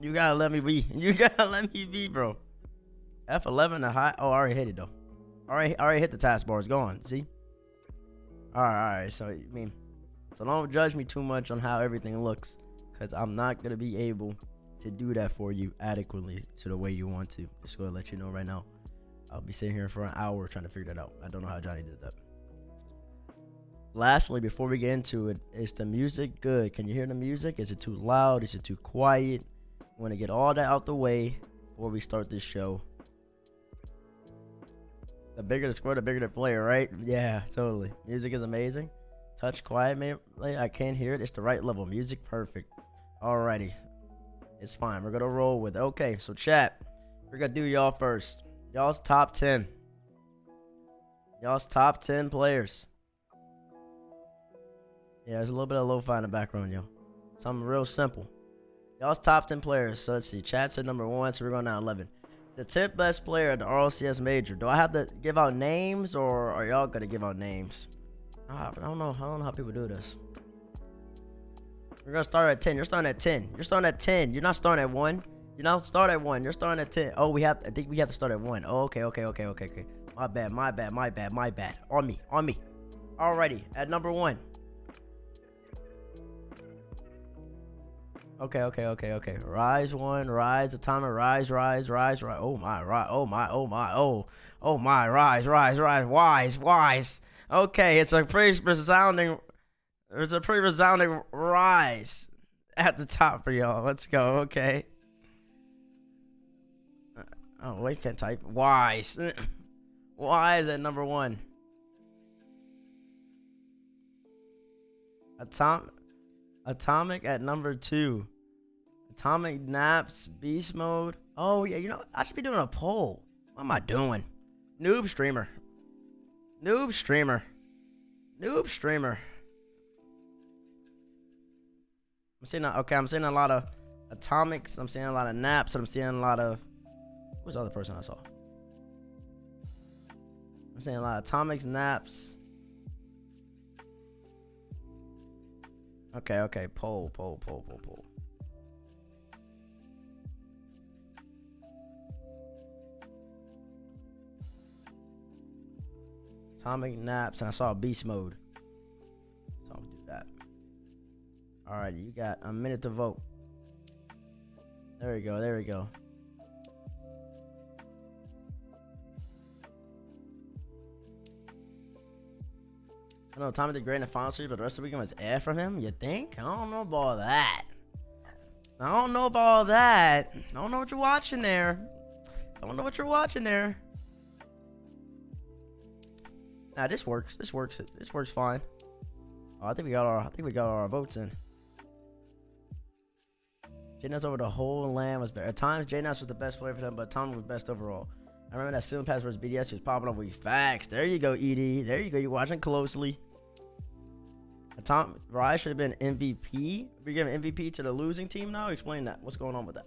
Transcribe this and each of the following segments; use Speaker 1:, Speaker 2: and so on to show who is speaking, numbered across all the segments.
Speaker 1: You gotta let me be. You gotta let me be, bro. F11 the high. Oh, I already hit it though. Already hit the taskbar. It's gone. See? All right. So so don't judge me too much on how everything looks, cause I'm not gonna be able to do that for you adequately to the way you want to. Just gonna let you know right now. I'll be sitting here for an hour trying to figure that out. I don't know how Johnny did that. Lastly, before we get into it, is the music good? Can you hear the music? Is it too loud? Is it too quiet? We want to get all that out the way before we start this show. The bigger the score, the bigger the player, right? Yeah, totally. Music is amazing. Touch quiet, man. I can't hear it. It's the right level. Music perfect. Alrighty. It's fine. We're going to roll with it. Okay, so chat. We're going to do y'all first. Y'all's top 10. Y'all's top 10 players. Yeah, there's a little bit of lo-fi in the background, yo. Something real simple. Y'all's top 10 players. So let's see. Chat said number 1, so we're going down 11. The 10th best player at the RLCS Major. Do I have to give out names, or are y'all going to give out names? I don't know. I don't know how people do this. We're going to start at 10. You're starting at 10. You're starting at 10. You're not starting at 1. You don't start at 1. You're starting at 10. Oh, I think we have to start at 1. Oh, okay. My bad. On me. Alrighty. At number 1. Okay. Rise 1, rise, atomic, rise. Oh my, rise. Wise. Okay, it's a pretty resounding rise at the top for y'all. Let's go, okay. Oh, wait, can't type. Wise. Wise at number 1. Atomic at number 2. Atomic naps, beast mode. Oh yeah, you know, I should be doing a poll. What am I doing? Noob streamer. I'm seeing a lot of atomics. I'm seeing a lot of naps. I'm seeing a lot of, who's the other person I saw? I'm seeing a lot of atomics, naps. Okay. Poll. Atomic naps, and I saw beast mode. So I'm gonna do that. Alright, you got a minute to vote. There we go. I know Tommy did great in the final series, but the rest of the weekend was air from him. You think? I don't know about that. I don't know what you're watching there. Nah, this works. This works fine. Oh, I think we got our votes in. J-Nuts over the whole land was better. At times, J-Nuts was the best player for them, but Tom was best overall. I remember that Ceiling Pass versus BDS was popping up with facts. There you go, ED. There you go. You're watching closely. Tom Rise should have been MVP. We're giving MVP to the losing team now. Explain that. What's going on with that?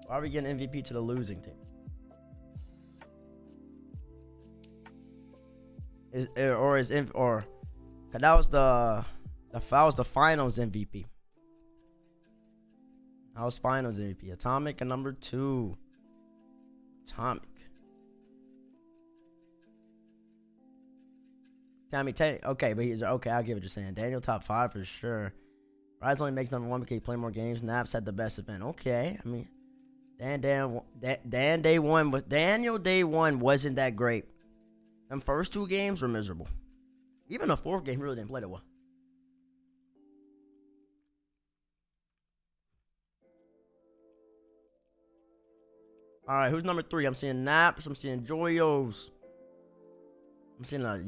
Speaker 1: Why are we getting MVP to the losing team? That was the finals MVP. That was finals MVP. Atomic and number 2. Atomic. Tommy, okay, but he's okay. I'll give it. You're saying Daniel top 5 for sure. Rise only makes number 1 because he played more games. Naps had the best event. Okay, I mean, Daniel day 1 wasn't that great. Them first 2 games were miserable. Even the 4th game really didn't play that well. All right, who's number 3? I'm seeing Naps. I'm seeing Joyos. I'm seeing a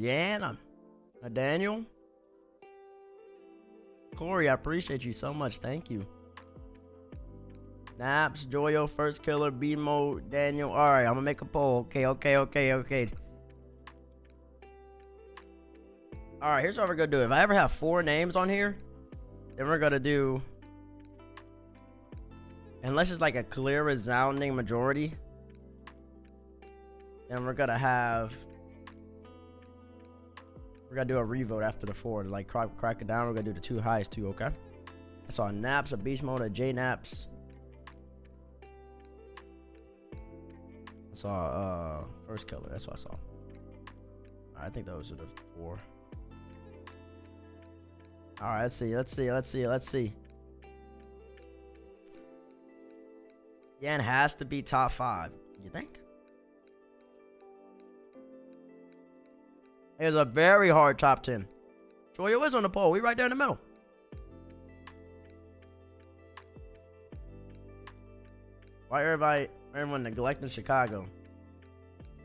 Speaker 1: Daniel. Corey, I appreciate you so much. Thank you. Naps, Joyo, first killer, B mode, Daniel. All right, I'm gonna make a poll. Okay. All right, here's what we're gonna do. If I ever have 4 names on here, then we're gonna do, unless it's like a clear, resounding majority, then we're gonna do a revote after the 4 to like crack it down. We're gonna do the 2 highest 2, okay? I saw Naps, a beast mode, a J Naps, saw First Killer. That's what I saw. I think those are the 4. All right, let's see. Yan has to be top 5. You think? It's a very hard top 10. Joyo is on the pole. We right there in the middle. Why everyone neglecting Chicago?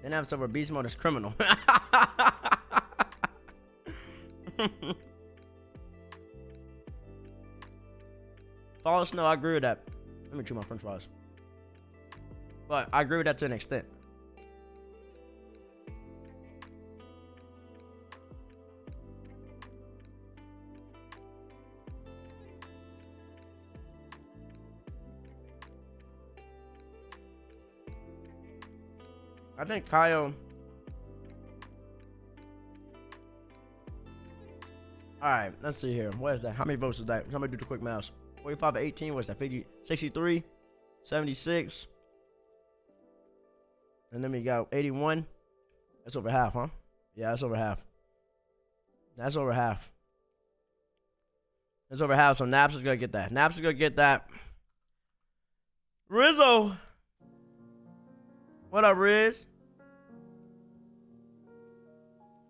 Speaker 1: Then have some beast mode is criminal. Follow Snow, I agree with that. Let me chew my french fries. But I agree with that to an extent. I think Kyle. Alright, let's see here. What is that? How many votes is that? Somebody do the quick math. 45 to 18, what's that? 50, 63, 76. And then we got 81. That's over half, huh? Yeah, that's over half. That's over half. That's over half, so Naps is gonna get that. Naps is gonna get that. Rizzo! What up, Riz?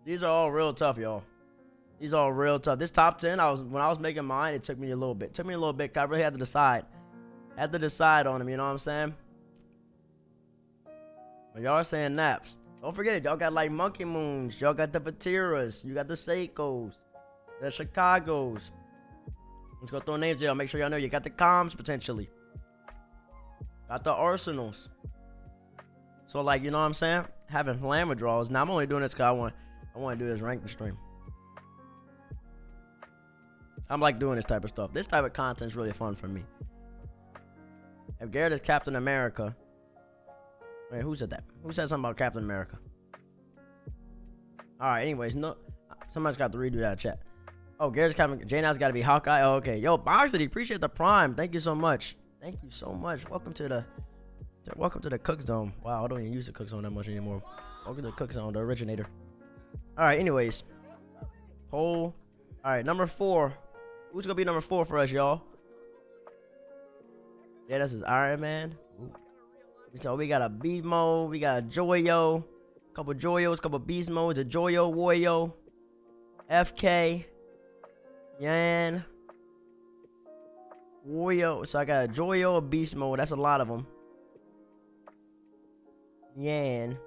Speaker 1: These are all real tough, y'all. These are all real tough. This top 10, when I was making mine, it took me a little bit. It took me a little bit, 'cause I really had to decide. Had to decide on them, you know what I'm saying? But y'all are saying Naps. Don't forget it. Y'all got like Monkey Moons. Y'all got the Patiras. You got the Seikos. The Chicagos. Let's go throw names there. Make sure y'all know you got the Comms potentially. Got the Arsenals. So like, you know what I'm saying? Having land withdrawals. Now I'm only doing this because I want to do this ranking stream. I'm like doing this type of stuff. This type of content is really fun for me. If Garrett is Captain America. Wait, who said that? Who said something about Captain America? Alright, anyways, no. Somebody's got to redo that chat. Oh, Garrett's Captain. J-Now's got to be Hawkeye. Oh, okay. Yo, Boxity, appreciate the prime. Thank you so much. Thank you so much. Welcome to the Cook Zone. Wow, I don't even use the Cook Zone that much anymore. Welcome to the Cook Zone, the originator. Alright, anyways. Poll. Alright, number 4. Who's gonna be number 4 for us, y'all? Yeah, this is Iron Man. Ooh. So we got a Beast Mode, we got a Joyo, couple Joyos, couple Beast Modes, a Joyo, Wario, FK, Yan, Wario. So I got a Joyo, a Beast Mode. That's a lot of them. Yan,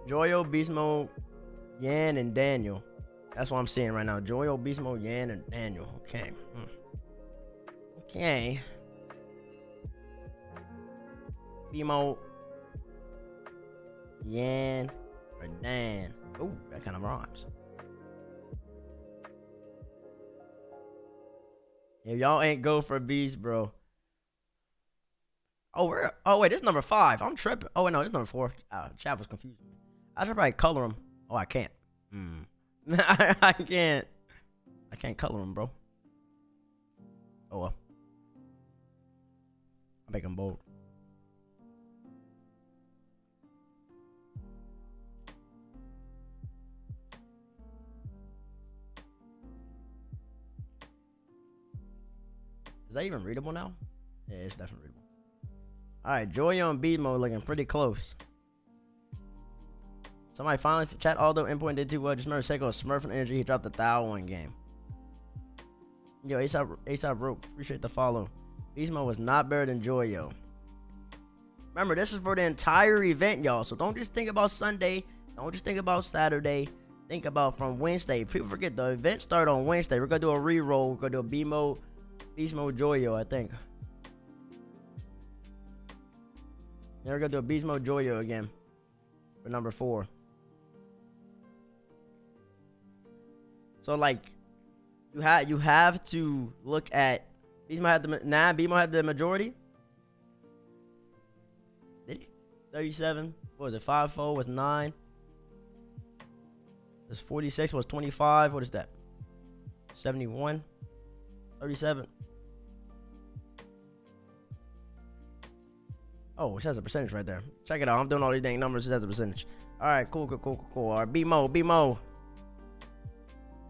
Speaker 1: Joyo, Beast Mode, Yan, and Daniel. That's what I'm seeing right now. Joyo, Beast Mode, Yan, and Daniel. Okay. Okay. B-Mode, Yan, or Dan. Ooh, that kind of rhymes. If y'all ain't go for Beast, bro. Oh, wait, this is number 5. I'm tripping. Oh, wait, no, this is number 4. Chat was confused. I should probably color them. Oh, I can't. I can't. I can't color them, bro. Oh, well. I'll make them bold. Is that even readable now? Yeah, it's definitely readable. Alright, Joyo and Beast Mode looking pretty close. Somebody finally chat, although Endpoint did too well. Just remember Seiko Smurfing Energy. He dropped the 1,000 game. Yo, ASAP Rope. Appreciate the follow. Beast Mode was not better than Joyo. Remember, this is for the entire event, y'all. So don't just think about Sunday. Don't just think about Saturday. Think about from Wednesday. People forget the event started on Wednesday. We're going to do a re-roll. We're going to do a B-Mode. Beast Mode Joyo, I think. Then we're gonna do a Beast Mode Joyo again for number 4. So like, you have to look at Beast Mode had the Beast Mode had the majority. Did he? 37. What was it? 5-4 was 9. This 46 was 25. What is that? 71. 37. Oh, it says a percentage right there. Check it out. I'm doing all these dang numbers. It says a percentage. All right, cool. All right, B-Mo. All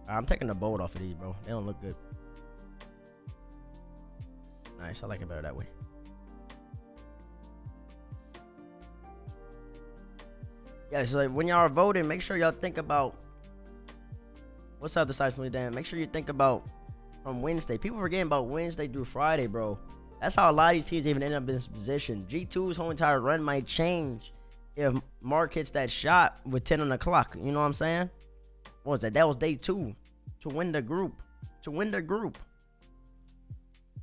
Speaker 1: right, I'm taking the bold off of these, bro. They don't look good. Nice. I like it better that way. Yeah, so like when y'all are voting, make sure y'all think about what's up, decisively Dan. Make sure you think about from Wednesday. People forgetting about Wednesday through Friday, bro. That's how a lot of these teams even end up in this position. G2's whole entire run might change if Mark hits that shot with 10 on the clock. You know what I'm saying? What was that? That was day 2 to win the group.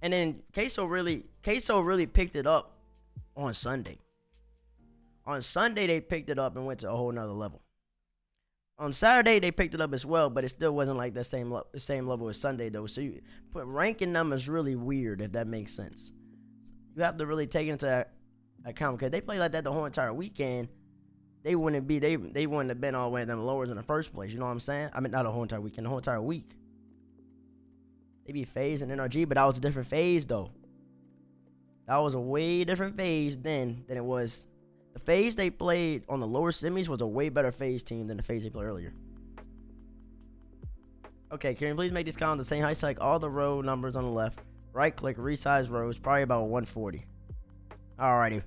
Speaker 1: And then Queso really picked it up on Sunday. On Sunday, they picked it up and went to a whole nother level. On Saturday, they picked it up as well, but it still wasn't like the same level as Sunday, though. So you put ranking them is really weird, if that makes sense. You have to really take into account, because they played like that the whole entire weekend. They wouldn't have been all the way at them lowers in the first place. You know what I'm saying? I mean, not the whole entire weekend, the whole entire week. They be FaZe and NRG, but that was a different phase, though. That was a way different phase then than it was. The FaZe they played on the lower semis was a way better FaZe team than the FaZe they played earlier. Okay, can you please make these count the same height? Select all the row numbers on the left. Right click, resize rows, probably about 140. Alrighty.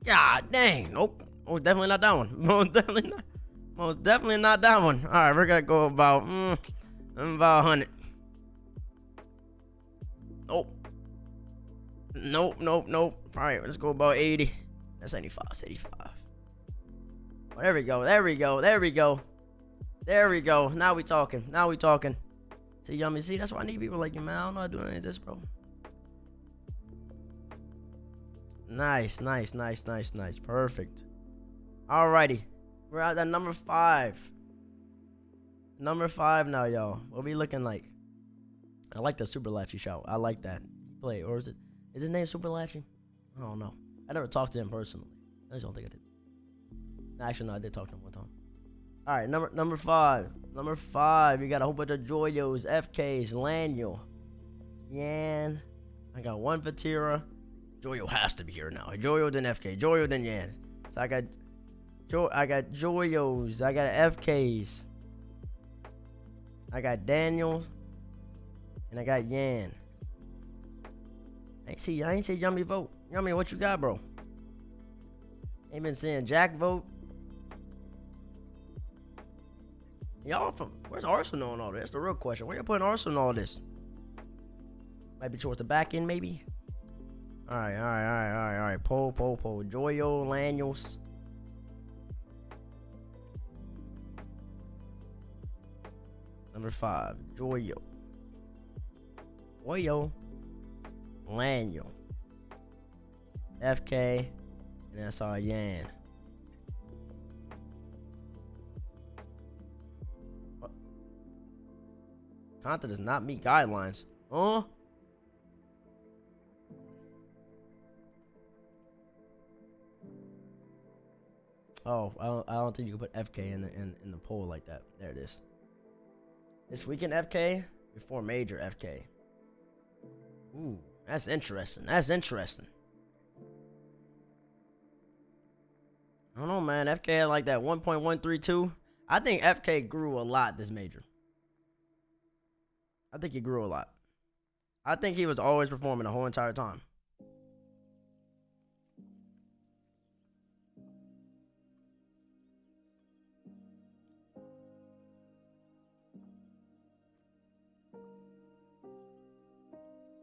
Speaker 1: God dang. Nope. Most definitely not that one. Most definitely not that one. All right, we're gonna go about 100. Nope. All right, let's go about 80. That's 85. That's 85. Oh, there we go. Now we talking. See, Yummy. See, that's why I need people like you, man. I don't know how to do any of this, bro. Nice. Perfect. Alrighty. We're at that number 5. Number 5 now, y'all. What we looking like? I like the Super Latchy shout. I like that. Play. Or is his name Super Latchy? I don't know. I never talked to him personally. I just don't think I did. Actually, no, I did talk to him one time. Alright, number 5. Number 5. You got a whole bunch of Joyos, FKs, Laniel, Yan. I got one Vatira. Joyo has to be here now. Joyo then FK. Joyo then Yan. So I got Joyos. I got FKs. I got Daniels. And I got Yan. I ain't see Yummy vote. Yummy, what you got, bro? Ain't been seeing Jack vote. Y'all from where's Arsenal and all this? That's the real question. Where you putting Arsenal and all this? Might be towards the back end, maybe. All right. Poll. Joyo, Laniels. Number 5, Joyo, Laniel, FK, and that's our Yan. What? Content does not meet guidelines. Huh? Oh, I don't think you can put FK in the poll like that. There it is. This weekend FK before major FK. Ooh, that's interesting. I don't know, man. FK had like that 1.132. I think FK grew a lot this major. I think he grew a lot. I think he was always performing the whole entire time.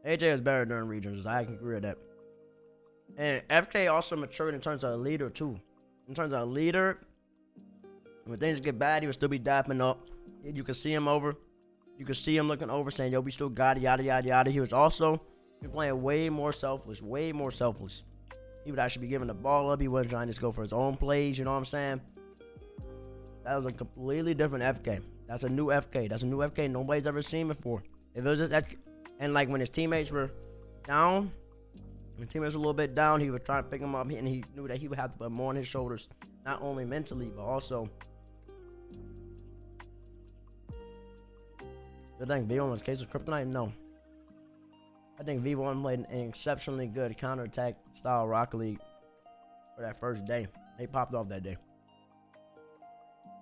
Speaker 1: AJ is better during regions. I can agree with that. And FK also matured in terms of a leader, too. In terms of a leader, when things get bad, he will still be dapping up. You can see him over. You can see him looking over saying, yo, we still got it, yada, yada, yada. He was playing way more selfless. He would actually be giving the ball up. He wasn't trying to just go for his own plays. You know what I'm saying? That was a completely different FK. That's a new FK. Nobody's ever seen before. If it was just FK. And like when his teammates were down, when teammates were a little bit down, he was trying to pick them up, and he knew that he would have to put more on his shoulders, not only mentally, but also I think V1 was Case of Kryptonite? No. I think V1 played an exceptionally good counterattack style Rocket League for that first day. They popped off that day.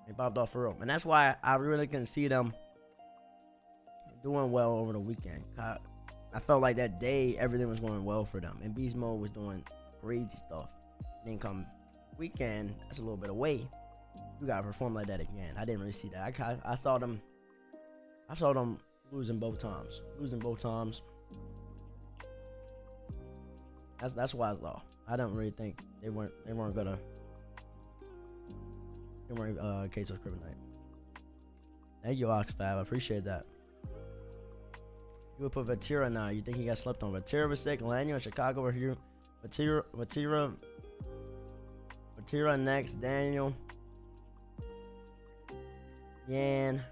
Speaker 1: They popped off for real. And that's why I really can see them doing well over the weekend. I felt like that day everything was going well for them. And Beast Mode was doing crazy stuff. Then come weekend, that's a little bit away. You gotta perform like that again. I didn't really see that. I saw them losing both times. That's why I saw. I don't really think they weren't Case of Kryptonite. Thank you, Oxfab. I appreciate that. You would put Vatira now. You think he got slept on? Vatira was sick. Lanyo in Chicago over here. Vatira next. Daniel. Yan.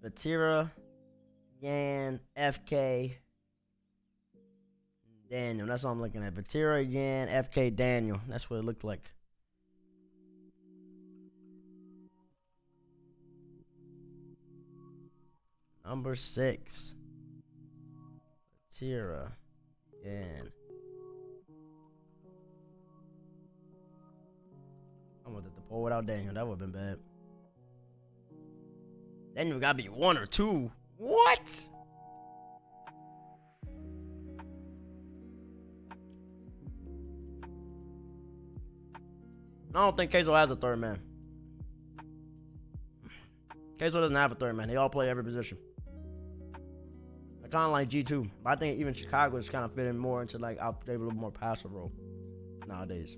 Speaker 1: Vatira, Yan, FK, Daniel. That's all I'm looking at. Vatira, Yan, FK, Daniel. That's what it looked like. Number 6. Vatira, Yan. I wanted to pull without Daniel. That would have been bad. Daniel gotta be 1 or 2. What? I don't think Queso has a third man. Queso doesn't have a third man. They all play every position. I kind of like G2. But I think even Chicago is kind of fitting more into like a little more passive role nowadays.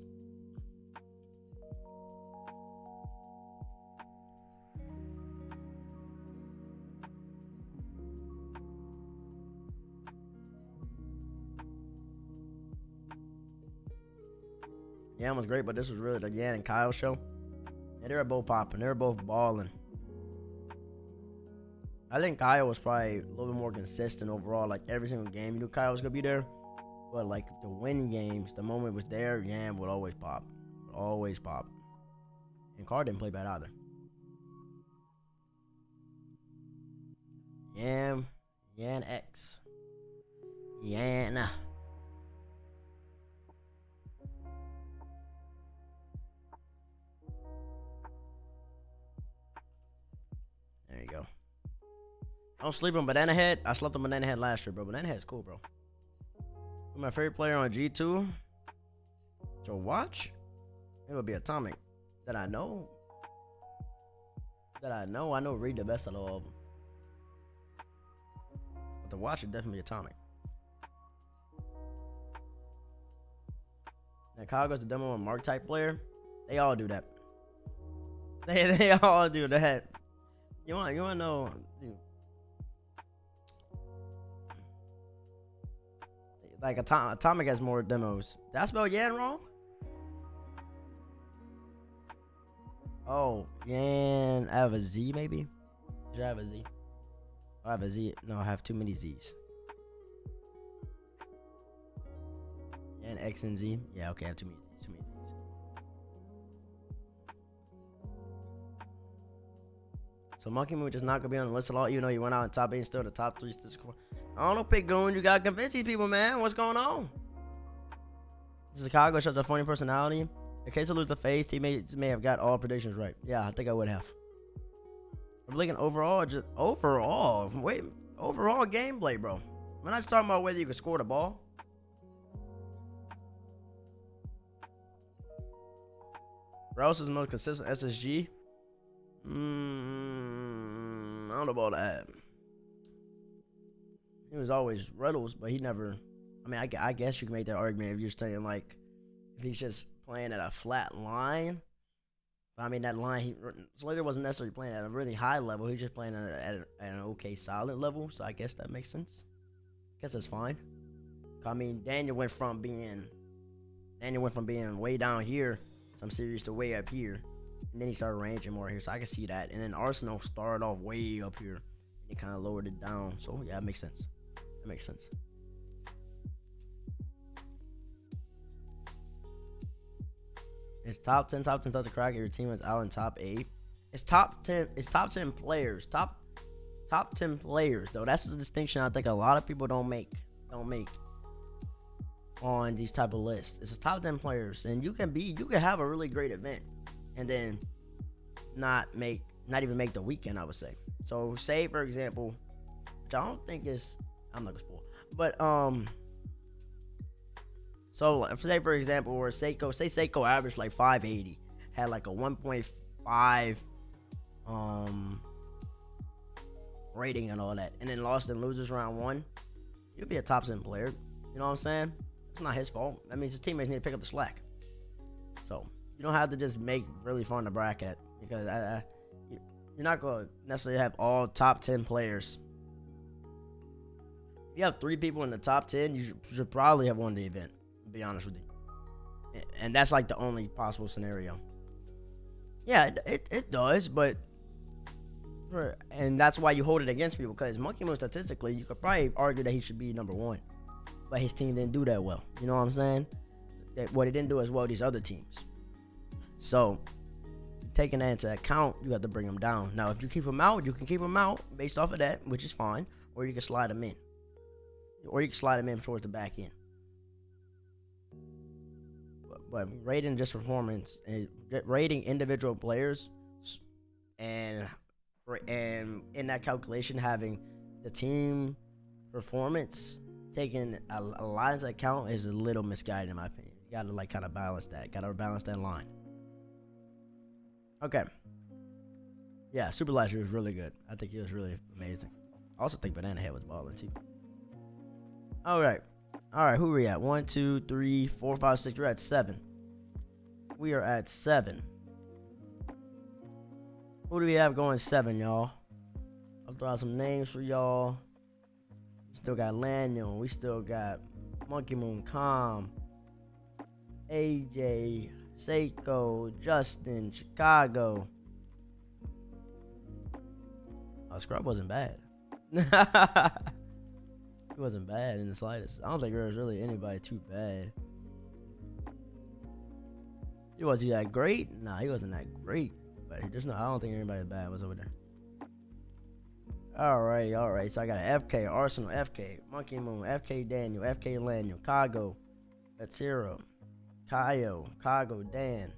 Speaker 1: Yan was great, but this was really the Yan and Kyle show. Yeah, they were both popping. They were both balling. I think Kyle was probably a little bit more consistent overall. Like every single game, you knew Kyle was gonna be there. But like the win games, the moment it was there, Yan would always pop. And Carr didn't play bad either. Yan X. Yan. There you go. I don't sleep on Banana Head. I slept on Banana Head last year, bro. Banana Head's cool, bro. My favorite player on G2 to watch, it would be Atomic. That I know Reed the best out of all of them. But to watch it, definitely Atomic. Now Kyle goes to demo a Mark type player. They all do that. They all do that. You wanna know? Like Atomic has more demos. Did I spell Yan wrong? Oh, Yan. I have a Z maybe. Did I have a Z? I have a Z. No, I have too many Z's. Yan X and Z. Yeah, okay, I have too many Z's. So Monkey Moon just not gonna be on the list at all, even though you went out in top 8 and still in the top 3 to score. I don't know, Pick Goon. You gotta convince these people, man. What's going on? Chicago shows a funny personality. In case I lose the face, teammates may have got all predictions right. Yeah, I think I would have. I'm looking overall gameplay, bro. We're not just talking about whether you can score the ball. Rouse is the most consistent SSG. I don't know about that. He was always Riddles, but he never. I mean, I guess you can make that argument if you're saying like if he's just playing at a flat line. But I mean, that line, Slater wasn't necessarily playing at a really high level. He was just playing at an okay solid level. So I guess that makes sense. I guess that's fine. I mean, Daniel went from being way down here, some series to way up here. And then he started ranging more here, so I can see that. And then Arsenal started off way up here. And he kind of lowered it down. So, yeah, it makes sense. That makes sense. It's top 10 tough to crack if your team is out in top 8. It's top 10. It's top 10 players. Top 10 players though. That's the distinction I think a lot of people don't make on these type of lists. It's a top 10 players, and you can have a really great event, and then not even make the weekend. I would say. So say for example, which I don't think is. I'm not gonna spoil, but So say for example, where Seiko averaged like 580, had like a 1.5 rating and all that, and then lost in losers round 1, you'll be a top 10 player. You know what I'm saying? It's not his fault. That means his teammates need to pick up the slack. So you don't have to just make really fun to bracket, because you're not going to necessarily have all top 10 players. If you have 3 people in the top 10, you should probably have won the event, to be honest with you. And that's like the only possible scenario. Yeah, it does, but and that's why you hold it against people, because Monkey Moon statistically, you could probably argue that he should be number 1, but his team didn't do that well. You know what I'm saying? What he didn't do as well these other teams. So taking that into account, you have to bring him down. Now, if you keep him out, you can keep him out based off of that, which is fine, or you can slide him in, towards the back end. But rating just performance and rating individual players, and in that calculation, having the team performance taken a lot into account is a little misguided in my opinion. You gotta like kind of balance that. Gotta balance that line. Okay. Yeah, Super last year was really good. I think he was really amazing. I also think Banana Head was balling too. All right, who are we at? 1, 2, 3, 4, 5, 6. We're at 7. We are at 7. Who do we have going 7, y'all? I'll throw out some names for y'all. We still got Lanyon. We still got Monkey Moon Calm, AJ, Seiko, Justin, Chicago. Oh, Scrub wasn't bad. He wasn't bad in the slightest. I don't think there was really anybody too bad. Was he that great? Nah, he wasn't that great. But I don't think anybody bad was over there. Alright. So I got an FK, Arsenal, FK, Monkey Moon, FK Daniel, FK Lanyon, Kago, Atira, Kayo, Kago, Dan.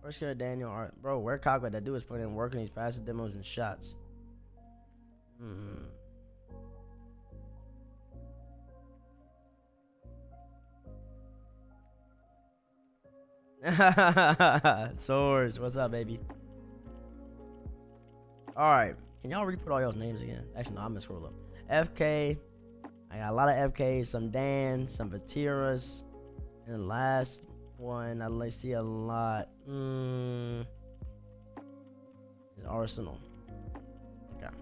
Speaker 1: First killer Daniel, bro, where Kago at? That dude is putting in work on these passes, demos, and shots. Swords, what's up, baby? All right, can y'all re-put all y'all's names again? Actually, no, I'm gonna scroll up. FK, I got a lot of FKs, some Dan, some Vatiras, and the last one I see a lot. Is Arsenal. Okay.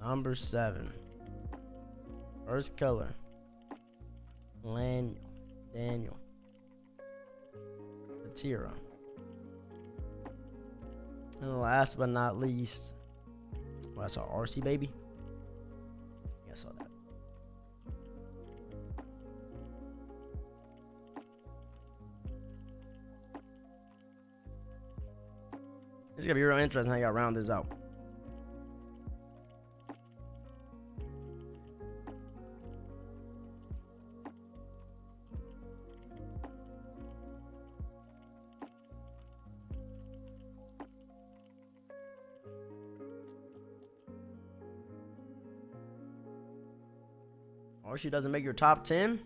Speaker 1: Number 7. First color. Daniel. Atira. And last but not least, I saw RC baby. Yeah, I saw that. It's gonna be real interesting how y'all round this out. Or she doesn't make your top 10?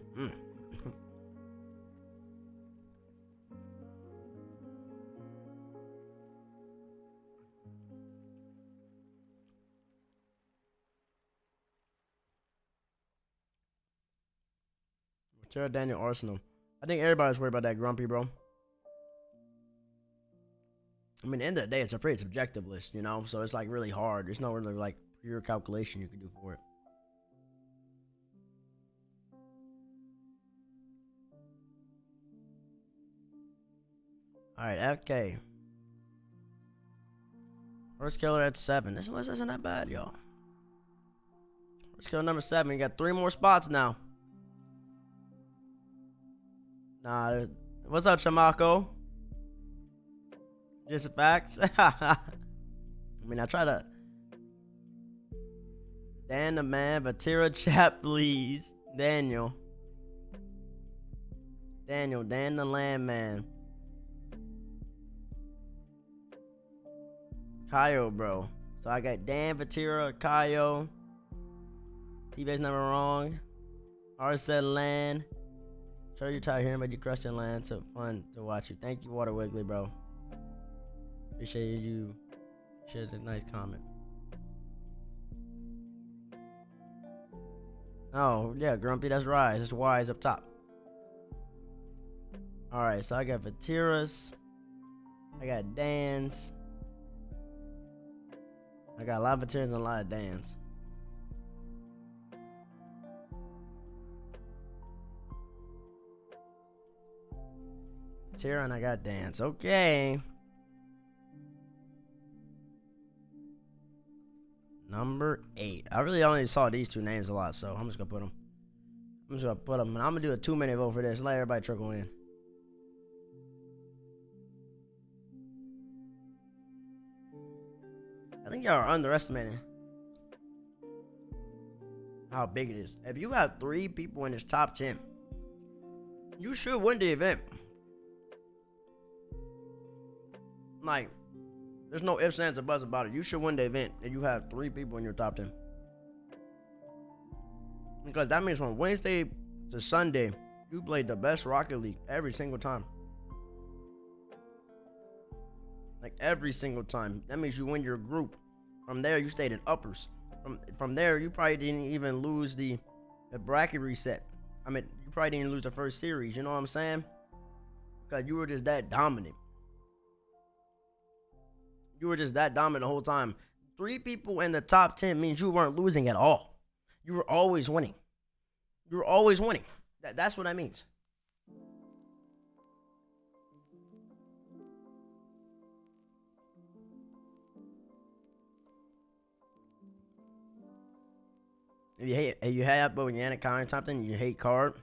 Speaker 1: Tara Daniel Arsenal. I think everybody's worried about that Grumpy, bro. I mean, at the end of the day, it's a pretty subjective list, you know? So it's like really hard. There's no really like pure calculation you can do for it. All right, FK. First killer at 7. This list isn't that bad, y'all. Let's go number 7. You got 3 more spots now. Nah, what's up, Chamaco? Just facts. I mean, I try to. Dan the man, Vatira chat, please. Daniel, Dan the landman. Kyle, bro. So I got Dan, Vatira, Kyle. T-Base never wrong. R said land. Sure you're tired of hearing about you crushing land. So fun to watch you. Thank you, Water Wiggly, bro. Appreciate you. Shared a nice comment. Oh, yeah, Grumpy, that's Rise. It's Wise up top. Alright, so I got Vatira's. I got Dan's. I got a lot of Vatira's and a lot of Dan's. Vatira and I got Dan's. Okay. Number 8. I really only saw these 2 names a lot, so I'm just gonna put them. And I'm gonna do a 2-minute vote for this. Let everybody trickle in. I think y'all are underestimating how big it is. If you have 3 people in this top 10, you should win the event. Like, there's no ifs, ands, or buts about it. You should win the event if you have 3 people in your top 10. Because that means from Wednesday to Sunday, you played the best Rocket League every single time. Like, every single time. That means you win your group. From there, you stayed in uppers. From there, you probably didn't even lose the bracket reset. I mean, you probably didn't lose the first series. You know what I'm saying? Because you were just that dominant. You were just that dominant the whole time. 3 people in the top 10 means you weren't losing at all. You were always winning. You were always winning. That's what that means. If you have Yannick Kyle something, you hate card.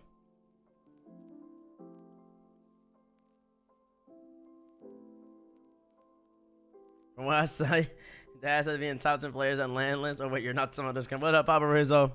Speaker 1: From what I say, that has being top 10 players on land list. Oh wait, you're not someone that's coming. What up, Papa Rizzo?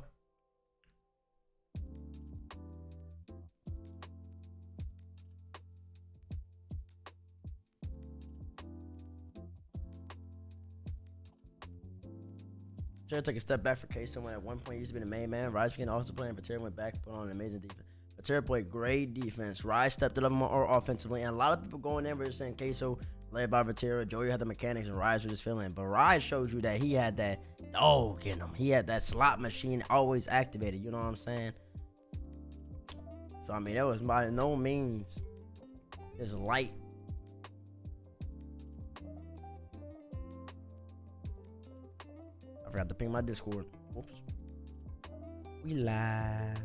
Speaker 1: Should take a step back for Kaysen when at one point he used to be the main man. Rise began also playing. Vatira went back, put on an amazing defense. Vatira played great defense. Rise stepped it up more offensively, and a lot of people going in were just saying Queso led by Vatira. Joey had the mechanics, and Rise was just feeling. But Rise shows you that he had that dog in him. He had that slot machine always activated. You know what I'm saying? So I mean, that was by no means just light. I forgot to ping my Discord. Whoops. We live.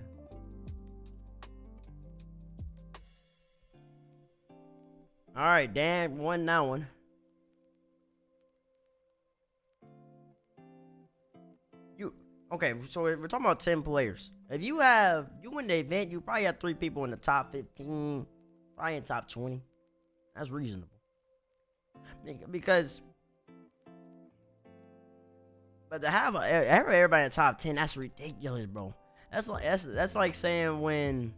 Speaker 1: All right, Dan won that one. Okay, so we're talking about 10 players. If you win the event, you probably have 3 people in the top 15, probably in top 20. That's reasonable. Because, but to have everybody in the top 10, that's ridiculous, bro. That's like saying when.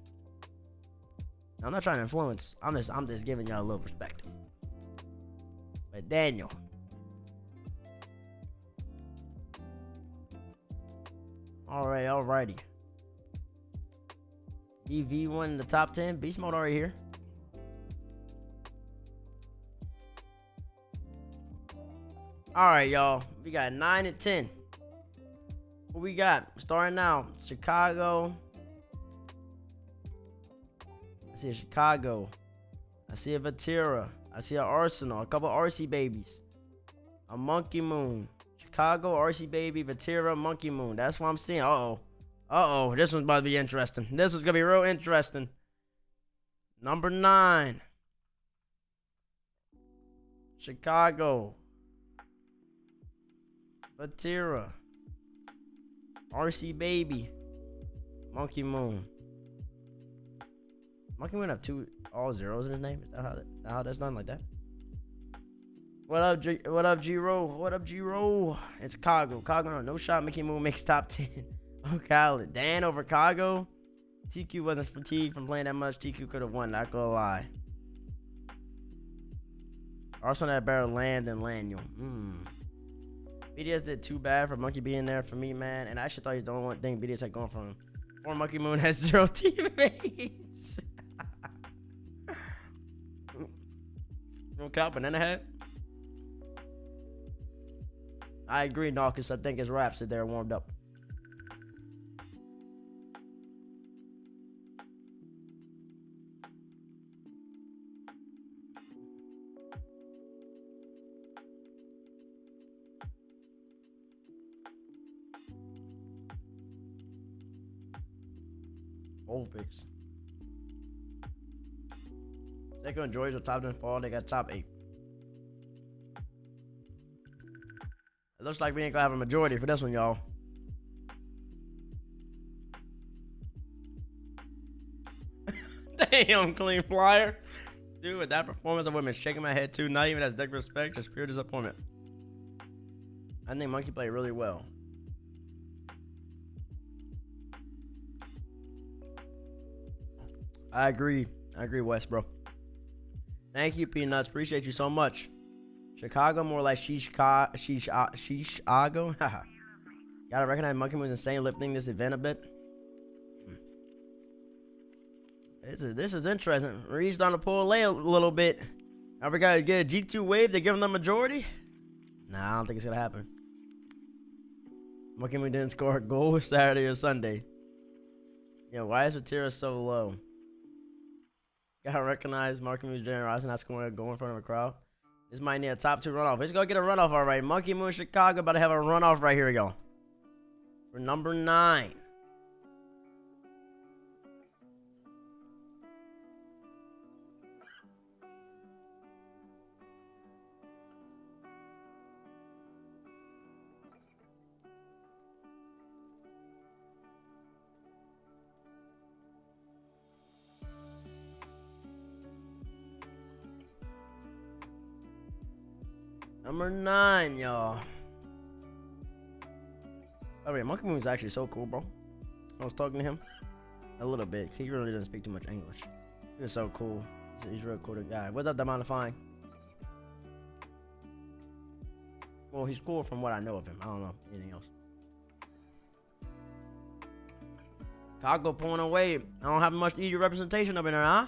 Speaker 1: I'm not trying to influence. I'm just giving y'all a little perspective. But Daniel. Alrighty. EV1 in the top 10. Beast mode already here. Alright, y'all. We got 9 and 10. What we got? Starting now. Chicago. I see a Chicago. I see a Vatira. I see an Arsenal. A couple RC babies. A Monkey Moon. Chicago, RC Baby, Vatira, Monkey Moon. That's what I'm seeing. Uh-oh. This one's about to be interesting. This is going to be real interesting. Number 9. Chicago. Vatira. RC Baby. Monkey Moon. Monkey Moon have two all zeros in his name? Is that how that's done like that? What up, G-Roll? What up, G-Roll? It's Kago. Kago, no shot. Mickey Moon makes top 10. Oh, Khaled. Dan over Kago. TQ wasn't fatigued from playing that much. TQ could have won, not gonna lie. Arsenal had better land than Laniel. BDS did too bad for Monkey being there for me, man. And I actually thought he was the only one thing BDS had gone from him. Or Monkey Moon has 0 teammates. No count, banana head. I agree, Narcus. I think his raps are there warmed up. Old picks. Seiko and George are top 10 fall. They got top 8. It looks like we ain't gonna have a majority for this one, y'all. Damn, clean flyer. Dude, with that performance, I would have been shaking my head too. Not even as disrespect, just pure disappointment. I think Monkey played really well. I agree, Wes, bro. Thank you, Peanuts. Appreciate you so much. Chicago, more like Chicago. Gotta recognize Monkey was insane lifting this event a bit. This is interesting. Reed's on the pull lay a little bit. Now we gotta get a G2 wave. They give him the majority. Nah, I don't think it's gonna happen. Monkey didn't score a goal Saturday or Sunday. Yeah, why is Vatira so low? Gotta recognize Monkey Moon's generosity not scoring a goal in front of a crowd. This might need a top 2 runoff. Let's go get a runoff already. Monkey Moon Chicago about to have a runoff right here, y'all. For number 9. Number 9, y'all. By the way, Monkey Moon is actually so cool, bro. I was talking to him a little bit. He really doesn't speak too much English. He was so cool. He's a real cool guy. What's up, Demodifying? Well, he's cool from what I know of him. I don't know anything else. Chicago pulling away. I don't have much EU representation up in there, huh?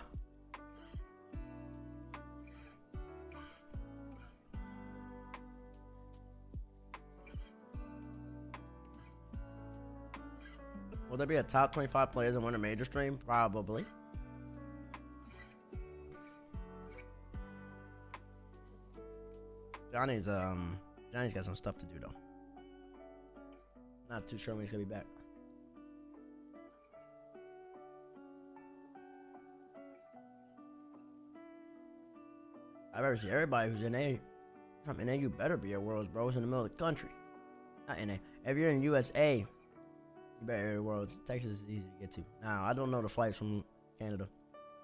Speaker 1: Will there be a top 25 players in Winter Major stream? Probably. Johnny's got some stuff to do though. Not too sure when he's gonna be back. I've ever seen everybody who's in A from NA. You better be at Worlds, bro. It's in the middle of the country. Not NA. If you're in USA. You better area worlds. Texas is easy to get to. Now, I don't know the flights from Canada.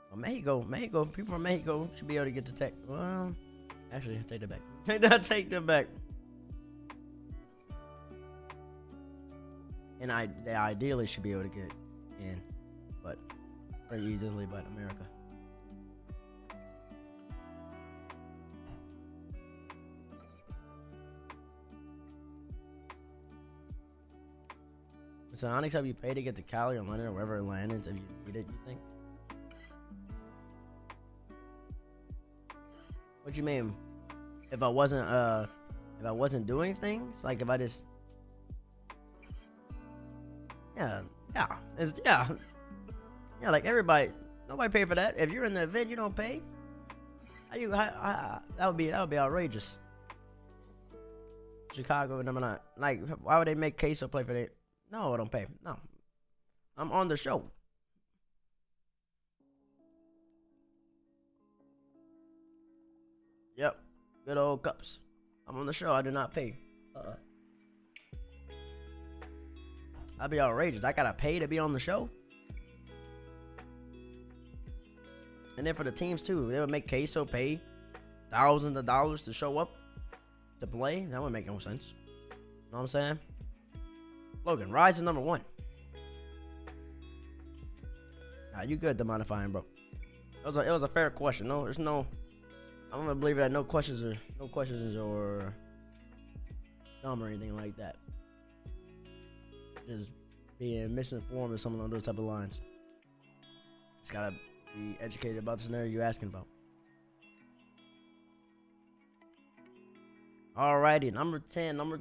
Speaker 1: Well, Mexico. People from Mexico should be able to get to Tech. Well, actually, take that back. Take that back. And they ideally should be able to get in, but very easily, but America. So Onyx, have you paid to get to Cali or London or wherever it landed? Have you need it, you think? What you mean? If I wasn't doing things? Like if I just Yeah, like everybody, nobody pay for that. If you're in the event, you don't pay. That would be outrageous. Chicago number 9. Like, why would they make Queso play for that? No, I don't pay. No, I'm on the show. Yep, good old cups. I'm on the show. I do not pay. That'd be outrageous. I gotta pay to be on the show. And then for the teams too, they would make Queso pay thousands of dollars to show up to play. That wouldn't make no sense. You know what I'm saying? Logan, Rise is number 1. Nah, you good, Demodifying, bro. It was a fair question. No, there's no. I'm gonna believe that no questions or dumb or anything like that. Just being misinformed or something on those type of lines. Just gotta be educated about the scenario you're asking about. Alrighty, number 10. Number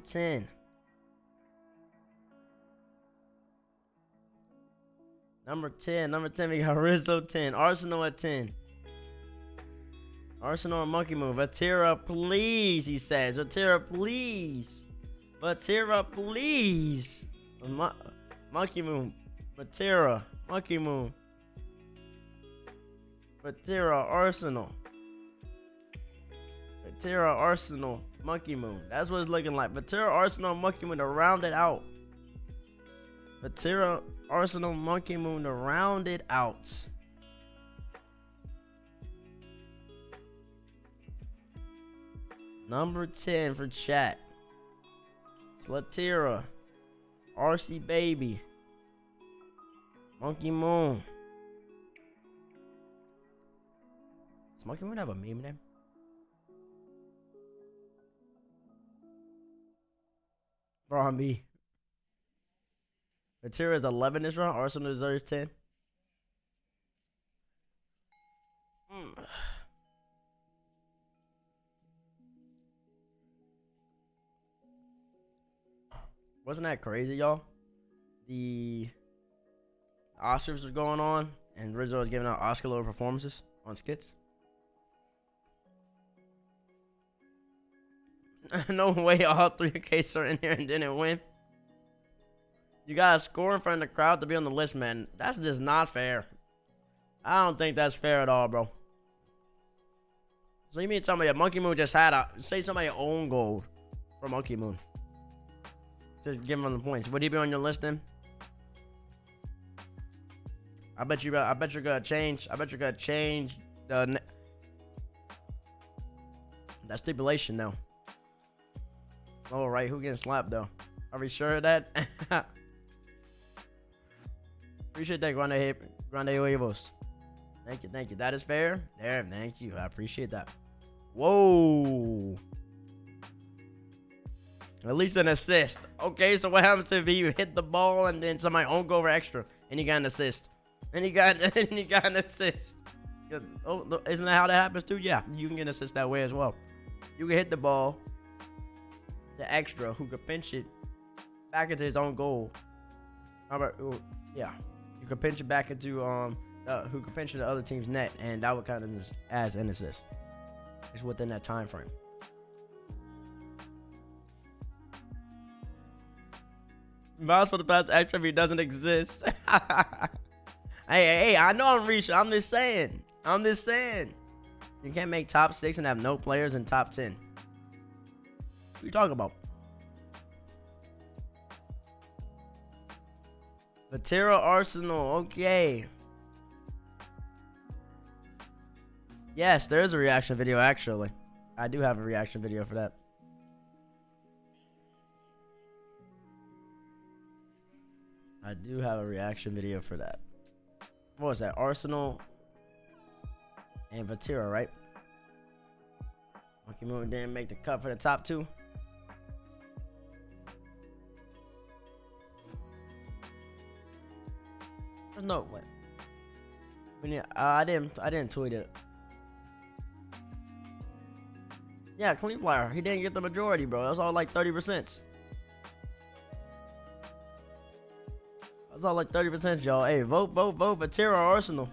Speaker 1: 10, we got Rizzo 10. Arsenal at 10. Arsenal monkey move. Vatira, please, he says. Vatira, please. Vatira, please. Monkey moon. Vatira, monkey moon. Vatira, Arsenal. Vatira, Arsenal, monkey moon. That's what it's looking like. Vatira, Arsenal, monkey moon to round it out. Vatira, Arsenal, monkey moon to round it out. Number 10 for chat. Slatira. RC baby. Monkey moon. Does Monkey Moon have a meme name? Braun B. Vatira is 11 this round. Arsenal deserves 10. Wasn't that crazy, y'all? The Oscars were going on, and Rizzo was giving out Oscar-level performances on skits. No way all 3 cases are in here and didn't win. You gotta score in front of the crowd to be on the list, man. That's just not fair. I don't think that's fair at all, bro. So you mean somebody, Monkey Moon just had say somebody own goal for Monkey Moon. Just give him the points. Would he be on your list then? I bet you're gonna change that stipulation now. All right, who getting slapped though? Are we sure of that? Appreciate that, Grande Huevos. Thank you. That is fair. There, thank you. I appreciate that. Whoa. At least an assist. Okay, so what happens if you hit the ball and then somebody own go over extra and you got an assist? And you got an assist. Oh, isn't that how that happens too? Yeah, you can get an assist that way as well. You can hit the ball, the extra who could pinch it back into his own goal. How about, yeah, you could pinch it back into who could pinch it the other team's net, and that would kind of as an assist. It's within that time frame. Miles for the pass extra if he doesn't exist. Hey, I know I'm reaching. I'm just saying. You can't make top 6 and have no players in top 10. What are you talking about? Vatira Arsenal. Okay. Yes, there is a reaction video, actually. I do have a reaction video for that. I do have a reaction video for that. What was that? Arsenal and Vatira, right? Monkey Moon didn't make the cut for the top 2. There's no way. I didn't tweet it. Yeah, Clean Flyer. He didn't get the majority, bro. That's all like 30%. That's all like 30%, y'all. Hey, vote Vatira or Arsenal.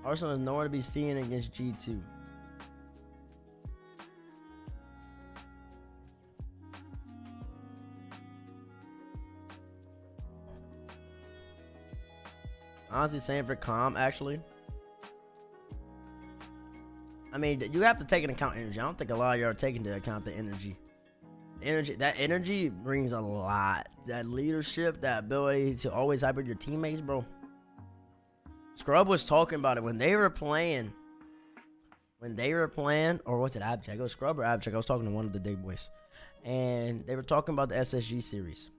Speaker 1: Arsenal is nowhere to be seen against G2. Honestly, same for Calm, actually. I mean, you have to take into account energy. I don't think a lot of y'all are taking into account the energy. Energy brings a lot. That leadership, that ability to always hype with your teammates, bro. Scrub was talking about it when they were playing. Or what's it, Abjack? It was Scrub or Abjack. I was talking to one of the day boys, and they were talking about the SSG series.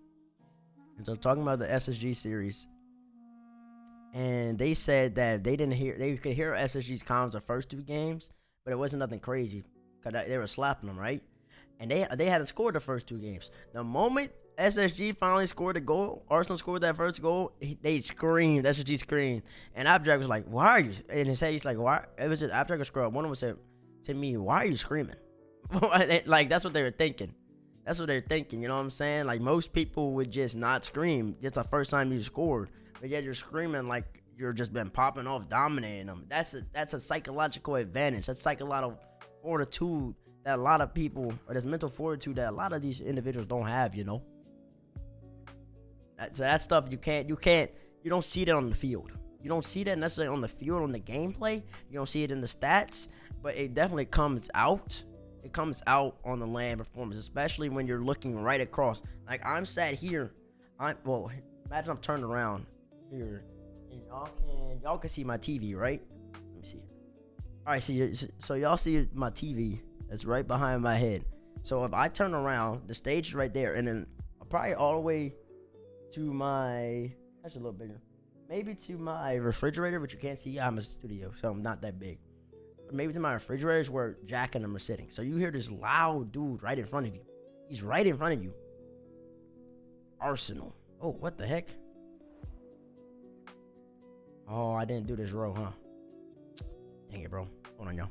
Speaker 1: And so talking about the SSG series, and they said that they could hear SSG's comms the first 2 games, but it wasn't nothing crazy because they were slapping them, right? And they hadn't scored the first 2 games. The moment SSG finally scored a goal, Arsenal scored that first goal, they screamed. SSG screamed. And Abjack was like, why are you? And his head, he's like, why? It was just Abjack or Scrub. One of them said to me, why are you screaming? Like, that's what they were thinking. That's what they're thinking. You know what I'm saying? Like, most people would just not scream. It's the first time you scored. But yet you're screaming like you're just been popping off, dominating them. That's a psychological advantage. That's psychological fortitude that a lot of people, or this mental fortitude that a lot of these individuals don't have, you know? That stuff you don't see that on the field. You don't see that necessarily on the field, on the gameplay. You don't see it in the stats, but it definitely comes out. It comes out on the land performance, especially when you're looking right across. Like, I'm sat here. Imagine I'm turned around here, and y'all can see my TV, right? Let me see. All right, so y'all see my TV that's right behind my head. So if I turn around, the stage is right there, and then probably all the way to my, that's a little bigger, maybe to my refrigerator, which you can't see. I'm a studio, so I'm not that big. But maybe to my refrigerator is where Jack and them are sitting. So you hear this loud dude right in front of you. He's right in front of you. Arsenal. Oh, what the heck? Oh, I didn't do this row, huh? Dang it, bro. Hold on, y'all.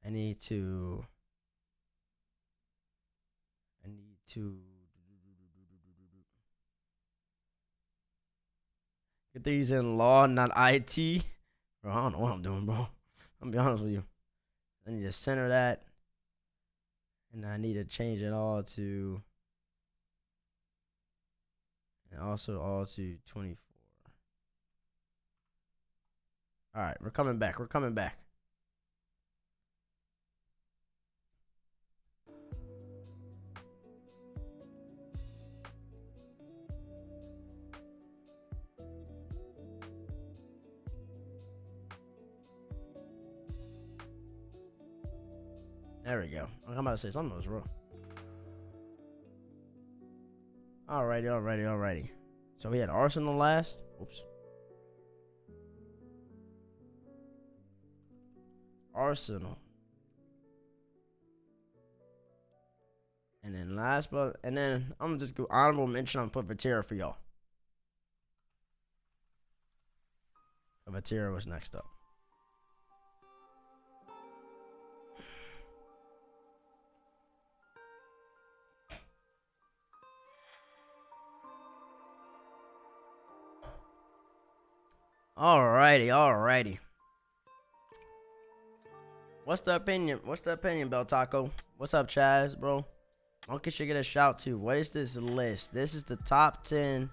Speaker 1: I need to get these in law, not IT. Bro, I don't know what I'm doing, bro. I'm gonna be honest with you. I need to center that, and I need to change it all to, and also all to 24. All right, we're coming back. There we go. I'm about to say something was wrong. Alrighty. So we had Arsenal last. Oops. Arsenal. And then I'm gonna just go honorable mention. I'm gonna put Vatira for y'all. Vatira was next up. Alrighty. What's the opinion, Bel Taco? What's up, Chaz, bro? Monkey should get a shout too. What is this list? This is the top 10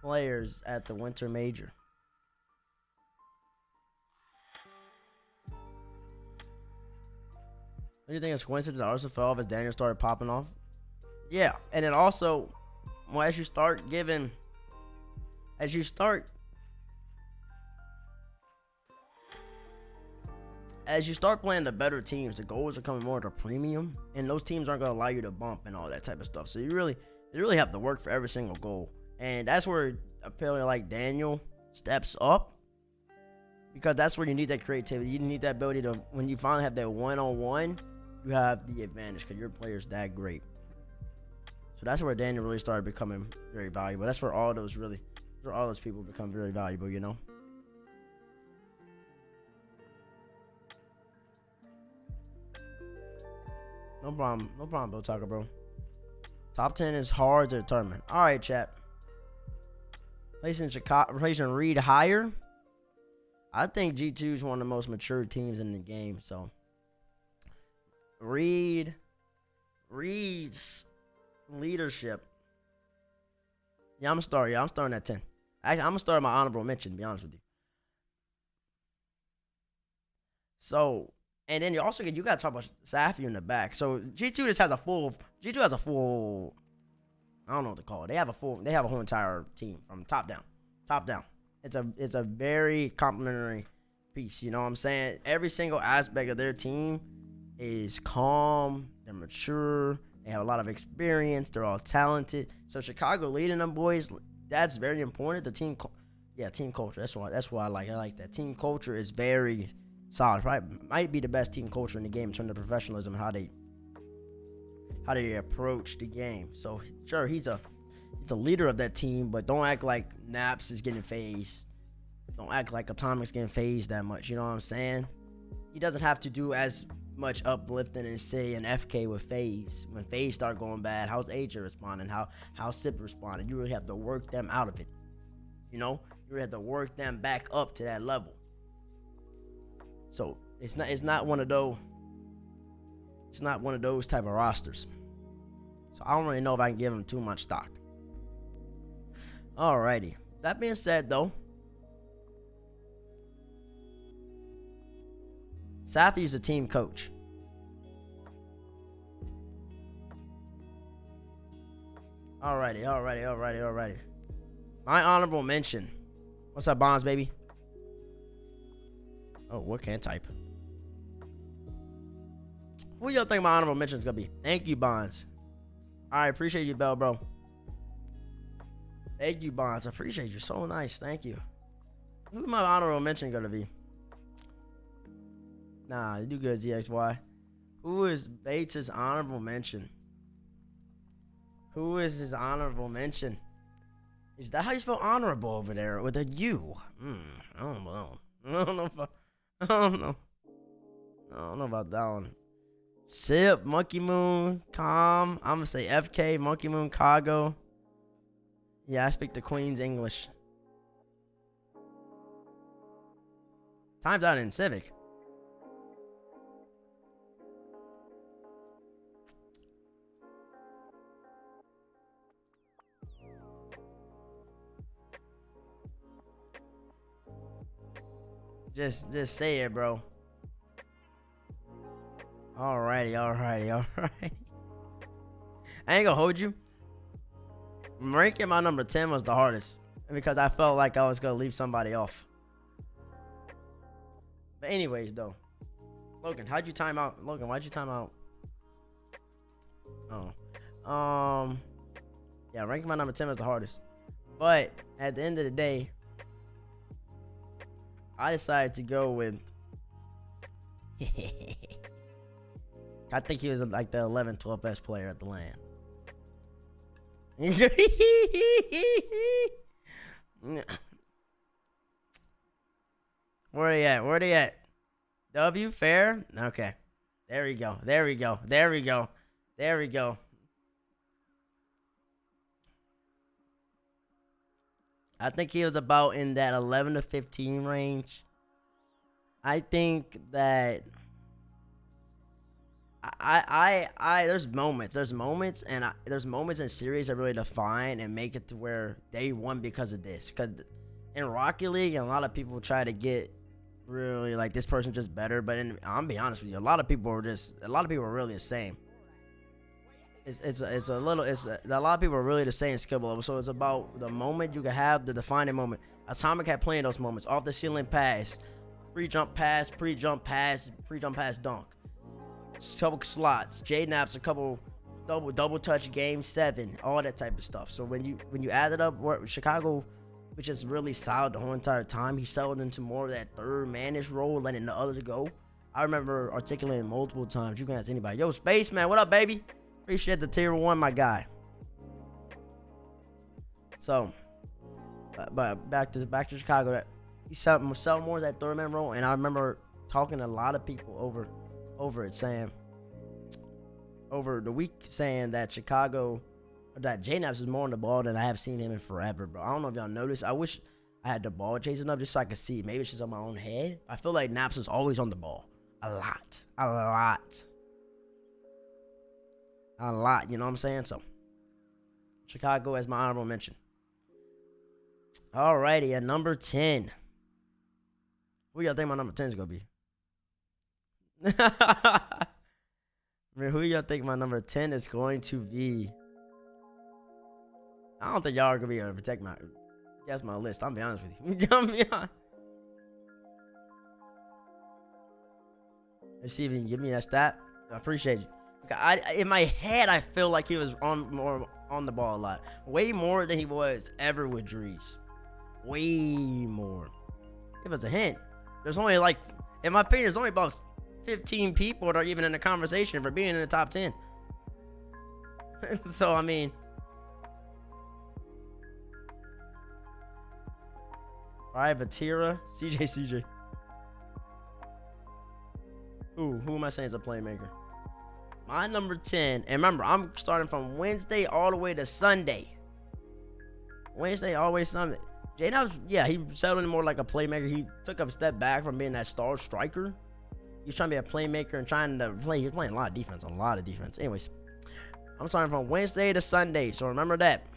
Speaker 1: players at the Winter Major. Do you think it's coincidence that Arsenal fell off as Daniel started popping off? Yeah, and then also, as you start playing the better teams, the goals are coming more to premium, and those teams aren't gonna allow you to bump and all that type of stuff. So you really have to work for every single goal, and that's where a player like Daniel steps up, because that's where you need that creativity. You need that ability to, when you finally have that one-on-one, you have the advantage because your player's that great. So that's where Daniel really started becoming very valuable. That's where all those people become very valuable, you know. No problem, Bill Tucker, bro. Top 10 is hard to determine. All right, chat. Replacing Reed higher. I think G2 is one of the most mature teams in the game. So Reed's leadership Yeah, I'm gonna start. Yeah, I'm starting at 10. I'm gonna start my honorable mention. To be honest with you. So, and then you gotta talk about Safi in the back. So G2 just has a full. G2 has a full. I don't know what to call it. They have a full. They have a whole entire team from top down. Top down. It's a very complimentary piece. You know what I'm saying? Every single aspect of their team is calm. They're mature. They have a lot of experience. They're all talented. So Chicago leading them boys, that's very important. The team, team culture. That's why I like. I like that team culture is very solid. Probably might be the best team culture in the game in terms of professionalism and how they approach the game. So sure, he's a leader of that team, but don't act like Naps is getting phased. Don't act like Atomic's getting phased that much. You know what I'm saying? He doesn't have to do as much uplifting and say an FK with FaZe. When FaZe start going bad, how's AJ responding? How's Sip responding? You really have to work them out of it. You know? You really have to work them back up to that level. So it's not one of those type of rosters. So I don't really know if I can give him too much stock. Alrighty. That being said though, Safi's a team coach. Alrighty. My honorable mention. What's up, Bonds, baby? Oh, what can I type? Who y'all think my honorable mention is gonna be? Thank you, Bonds. Alright, appreciate you, Bell, bro. Thank you, Bonds. I appreciate you. So nice. Thank you. Who's my honorable mention gonna be? Nah, you do good, ZXY. Who is Bates' honorable mention? Who is his honorable mention? Is that how you spell honorable over there with a U? I don't know. I don't know about that one. Sip, Monkey Moon, Calm. I'm gonna say FK, Monkey Moon, Kago. Yeah, I speak the Queen's English. Time's out in Civic. Just say it, bro. Alrighty. I ain't gonna hold you. Ranking my number 10 was the hardest because I felt like I was gonna leave somebody off. But anyways, though, Logan, how'd you time out? Logan, why'd you time out? Oh, yeah, ranking my number 10 was the hardest. But at the end of the day, I decided to go with. I think he was like the 11th, 12th best player at the LAN. Where they at? W, fair? Okay. There we go. I think he was about in that 11 to 15 range. I think that there's moments in series that really define and make it to where they won because of this. Because in Rocket League, a lot of people try to get really like this person's just better, but I'm be honest with you, a lot of people are really the same. A lot of people are really the same skill level. So it's about the moment you can have the defining moment. Atomic had plenty of those moments. Off the ceiling pass, pre-jump pass, dunk. Couple slots. J-Naps a couple double touch game 7, all that type of stuff. So when you add it up, Chicago, which is really solid the whole entire time, he settled into more of that third manish role, letting the others go. I remember articulating multiple times. You can ask anybody. Yo, Spaceman, what up, baby? Appreciate the tier 1, my guy. So, but back to Chicago. He settled more that third man role, and I remember talking to a lot of people over the week saying that J-Naps is more on the ball than I have seen him in forever, bro. I don't know if y'all noticed. I wish I had the ball chasing up just so I could see. Maybe it's just on my own head. I feel like Naps is always on the ball. A lot. You know what I'm saying? So, Chicago as my honorable mention. Alrighty, at number 10. Who y'all think my number 10 is gonna be? Man, who y'all think my number 10 is going to be? I don't think y'all are gonna be able to protect my. That's my list. I'll be honest with you. I'll be honest. Let's see if you can give me that stat. I appreciate you. In my head, I feel like he was more on the ball a lot, way more than he was ever with Drees. Way more. Give us a hint. There's only like, in my opinion, there's only about 15 people that are even in the conversation for being in the top 10. So I mean, Batira, CJ. Who am I saying is a playmaker? My number 10, and remember, I'm starting from Wednesday all the way to Sunday. Wednesday, always Sunday. J-Nob's, yeah, he settled in more like a playmaker. He took a step back from being that star striker. He was trying to be a playmaker and trying to play. He was playing a lot of defense. Anyways, I'm starting from Wednesday to Sunday, so remember that.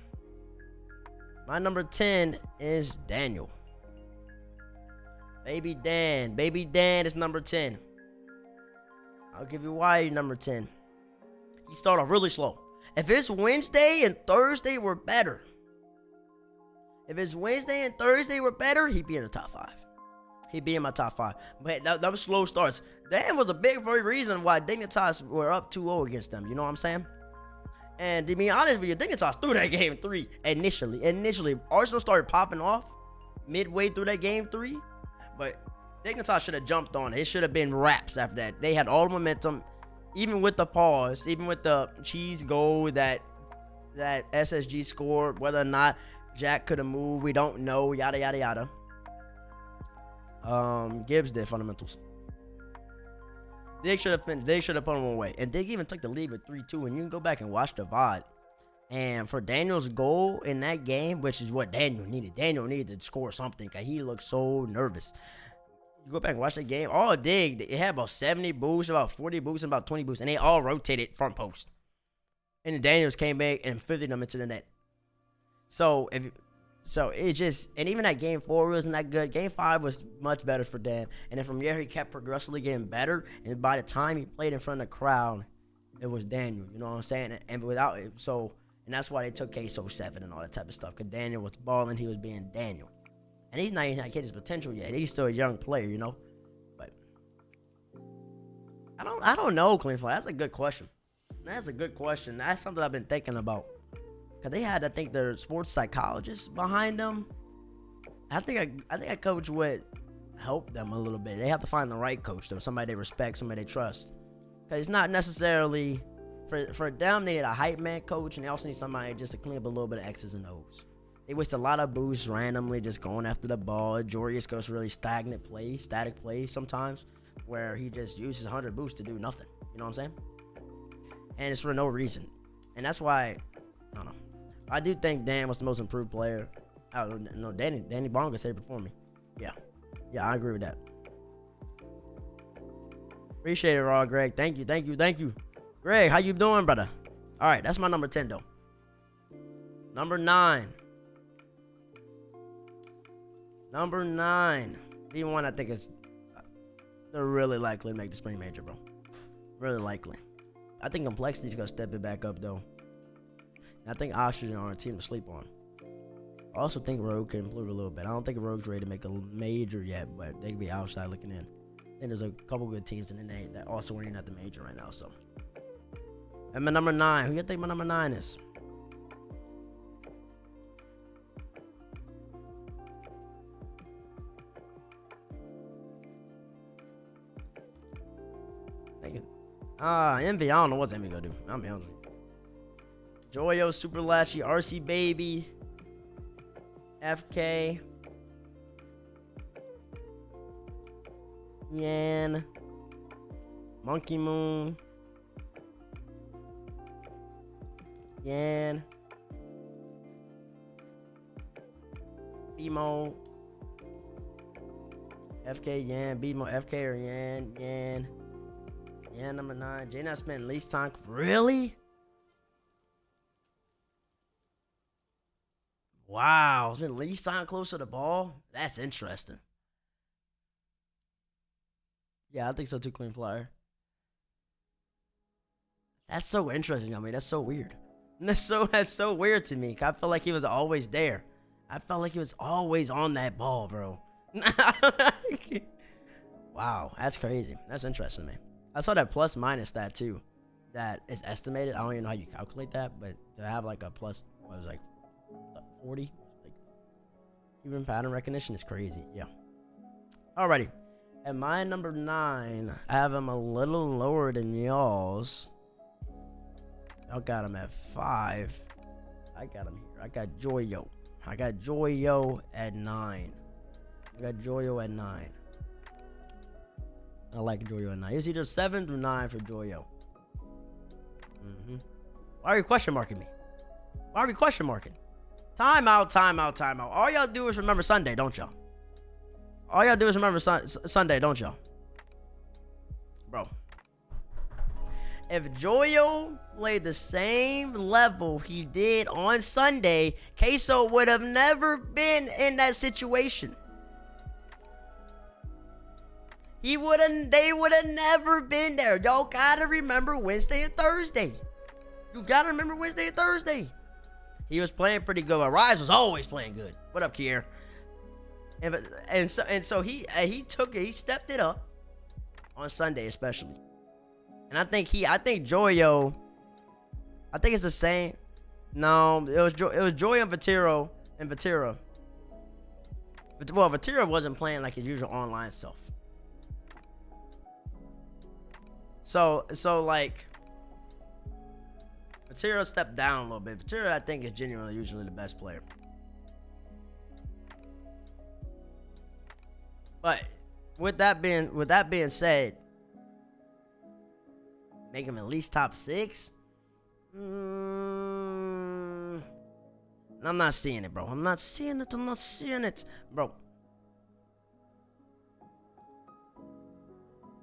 Speaker 1: My number 10 is Daniel. Baby Dan is number 10. I'll give you why he's number 10. He started off really slow. If it's Wednesday and Thursday were better, he'd be in the top 5. He'd be in my top 5. But that was slow starts. That was a big very reason why Dignitas were up 2-0 against them. You know what I'm saying? And to be honest with you, Dignitas threw that game 3 initially. Arsenal started popping off midway through that game 3. But Dignitas should have jumped on it. It should have been wraps after that. They had all the momentum, even with the pause, even with the cheese goal that SSG scored, whether or not Jack could have moved, we don't know, yada, yada, yada. Gibbs did fundamentals. They should have put them away. And they even took the lead with 3-2, and you can go back and watch the VOD. And for Daniel's goal in that game, which is what Daniel needed to score something, because he looked so nervous. You go back and watch the game, all it did, it had about 70 boosts, about 40 boosts, and about 20 boosts, and they all rotated front post. And the Daniels came back and 50 them into the net. So it just, and even that game 4 wasn't that good. Game 5 was much better for Dan. And then from there, he kept progressively getting better. And by the time he played in front of the crowd, it was Daniel. You know what I'm saying? And without it, and that's why they took Case 07 and all that type of stuff. Because Daniel was balling, he was being Daniel. And he's not even hit his potential yet. He's still a young player, you know. But I don't know, Clean Fly. That's a good question. That's something I've been thinking about. Cause they had, I think, their sports psychologist behind them. I think a coach would help them a little bit. They have to find the right coach, though, somebody they respect, somebody they trust. Cause it's not necessarily for them. They need a hype man coach, and they also need somebody just to clean up a little bit of X's and O's. They waste a lot of boosts randomly, just going after the ball. Jorius goes really static plays sometimes, where he just uses 100 boosts to do nothing. You know what I'm saying? And it's for no reason, and that's why I don't know. I do think Dan was the most improved player. No, Danny Bonga said before me. Yeah, I agree with that. Appreciate it, Raw Greg. Thank you. Greg, how you doing, brother? All right, that's my number 10, though. Number 9. The one I think is they're really likely to make the spring major, bro. Really likely. I think Complexity's gonna step it back up, though. I think Oxygen are a team to sleep on. I also think Rogue can improve a little bit. I don't think Rogue's ready to make a major yet, but they can be outside looking in. And there's a couple good teams in the name that also winning at the major right now. So, and my number 9. Who you think my number 9 is? Envy. I don't know what's Envy gonna do. I'm be honest with you. Joyo, Super Latchy, RC Baby, FK, Yan, Monkey Moon, Yan, BMO, FK, Yan, BMO, FK or Yan, number 9. Jay not spent least time. Really? Wow, it's been least time close to the ball. That's interesting. Yeah, I think so too, Clean Flyer. That's so interesting. I mean, that's so weird. That's so weird to me. I felt like he was always there. I felt like he was always on that ball, bro. Wow, that's crazy. That's interesting, man. I saw that plus minus stat too. That is estimated. I don't even know how you calculate that, but to have like a plus, what was it, like 40, like even pattern recognition is crazy. Yeah. Alrighty. At my number 9, I have him a little lower than y'all's. Y'all got him at 5. I got him here. I got Joyo. I got Joyo at 9. I got Joyo at 9. I like Joyo at 9. It's either 7 through 9 for Joyo. Why are you question marking me? Why are we question marking? Time out. All y'all do is remember Sunday, don't y'all? All y'all do is remember Sunday, don't y'all? Bro. If Joyo played the same level he did on Sunday, Queso would have never been in that situation. They would have never been there. Y'all gotta remember Wednesday and Thursday. You gotta remember Wednesday and Thursday. He was playing pretty good. Rise was always playing good. What up, Kier? And so he stepped it up on Sunday especially. And I think Joyo, I think it's the same. No, it was Joyo and Vatira. Well, Vatira wasn't playing like his usual online self. So like Vatira stepped down a little bit. Vatira, I think, is genuinely usually the best player. But with that being said, make him at least top 6. I'm not seeing it, bro. I'm not seeing it, bro.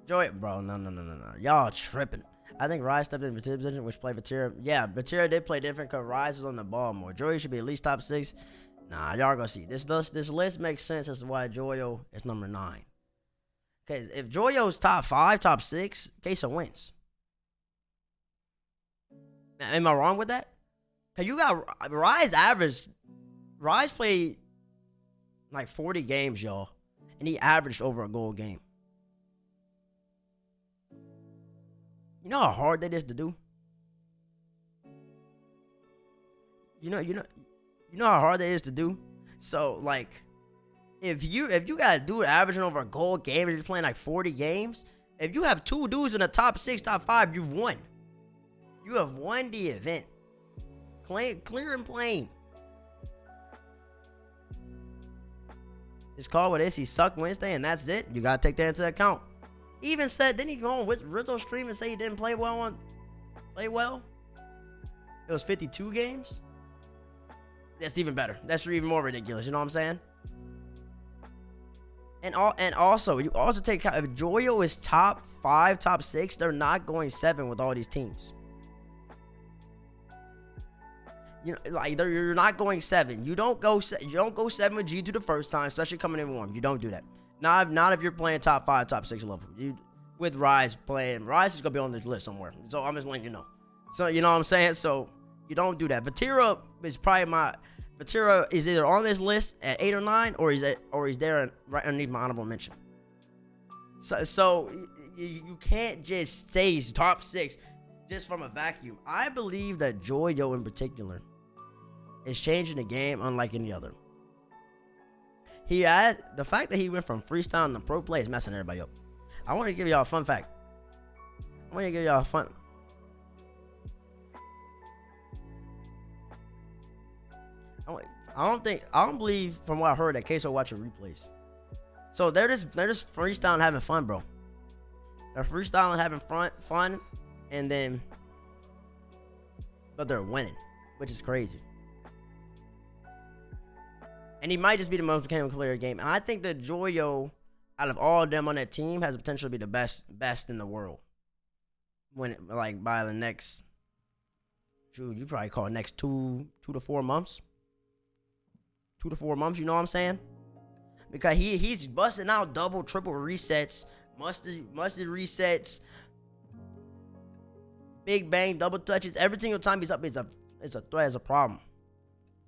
Speaker 1: Joy, bro. No. Y'all tripping. I think Rise stepped in Vatira's position, which played Vatira. Yeah, Vatira did play different because Rise was on the ball more. Joy should be at least top 6. Nah, y'all gonna see. This list makes sense as to why Joyo is number 9. Okay, if Joyo's top 5, top 6, Queso wins. Am I wrong with that? Cause you got Rise played like 40 games, y'all, and he averaged over a goal a game. You know how hard that is to do? You know how hard that is to do? So, like, if you got a dude averaging over a goal a game and you're playing like 40 games, if you have 2 dudes in the top 6, top 5, you've won. You have won the event. Clear and plain. It's called what it is. He sucked Wednesday, and that's it. You gotta take that into account. He even said, didn't he go on with Rizzo's stream and say he didn't play well? It was 52 games. That's even better. That's even more ridiculous. You know what I'm saying? And also, you also take if Joyo is top 5, top 6, they're not going 7 with all these teams. You know, like you're not going 7. You don't go 7 with G2 the first time, especially coming in warm. You don't do that. Not if you're playing top 5, top 6 level. With Rise playing. Rise is gonna be on this list somewhere. So I'm just letting you know. So you know what I'm saying? So you don't do that. Vatira is probably Vatira is either on this list at 8 or 9, or he's there right underneath my honorable mention. So you can't just say he's top 6 just from a vacuum. I believe that Joyo in particular is changing the game unlike any other. The fact that he went from freestyle to pro play is messing everybody up. I want to give y'all a fun fact. I don't believe from what I heard that Queso watching replays. So they're just freestyling, having fun, bro. They're freestyling, having fun, and then, but they're winning, which is crazy. And he might just be the most mechanical player of the game. And I think that Joyo, out of all of them on that team, has the potential to be the best in the world. By the next, you probably call it next 2 to 4 months. 2 to 4 months. You know what I'm saying? Because he's busting out double, triple resets, mustard resets, big bang, double touches. Every single time he's up, it's a threat, it's a problem.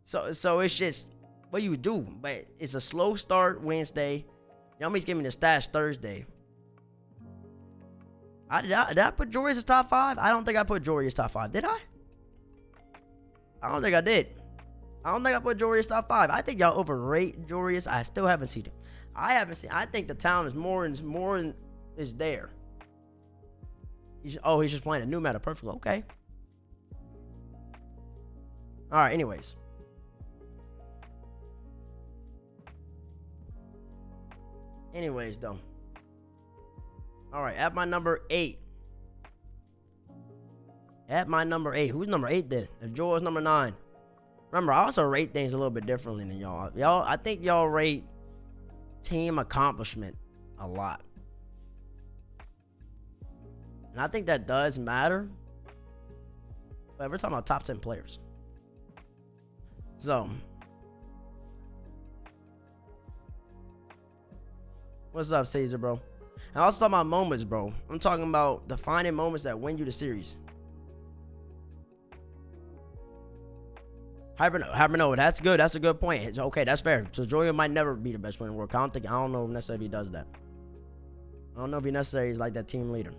Speaker 1: So it's just what you do. But it's a slow start Wednesday. Yummy's giving me the stats Thursday. Did I put Jory as top 5? I don't think I put Jory as top 5. Did I? I don't think I did. I don't think I put Jory as top 5. I think y'all overrate Jory. I still haven't seen him. I think the talent is more is there. He's just playing a new meta perfectly. Okay. All right. Anyways. Though. All right. At my number 8. Who's number 8 then? If Joel's number 9. Remember, I also rate things a little bit differently than y'all. I think y'all rate team accomplishment a lot. And I think that does matter. But we're talking about top 10 players. So, what's up, Caesar, bro? And I also talking about moments, bro. I'm talking about defining moments that win you the series. Hyper, that's good. That's a good point. It's okay, that's fair. So Jordan might never be the best player in the world. I don't know necessarily if he does that. I don't know if he necessarily is like that team leader.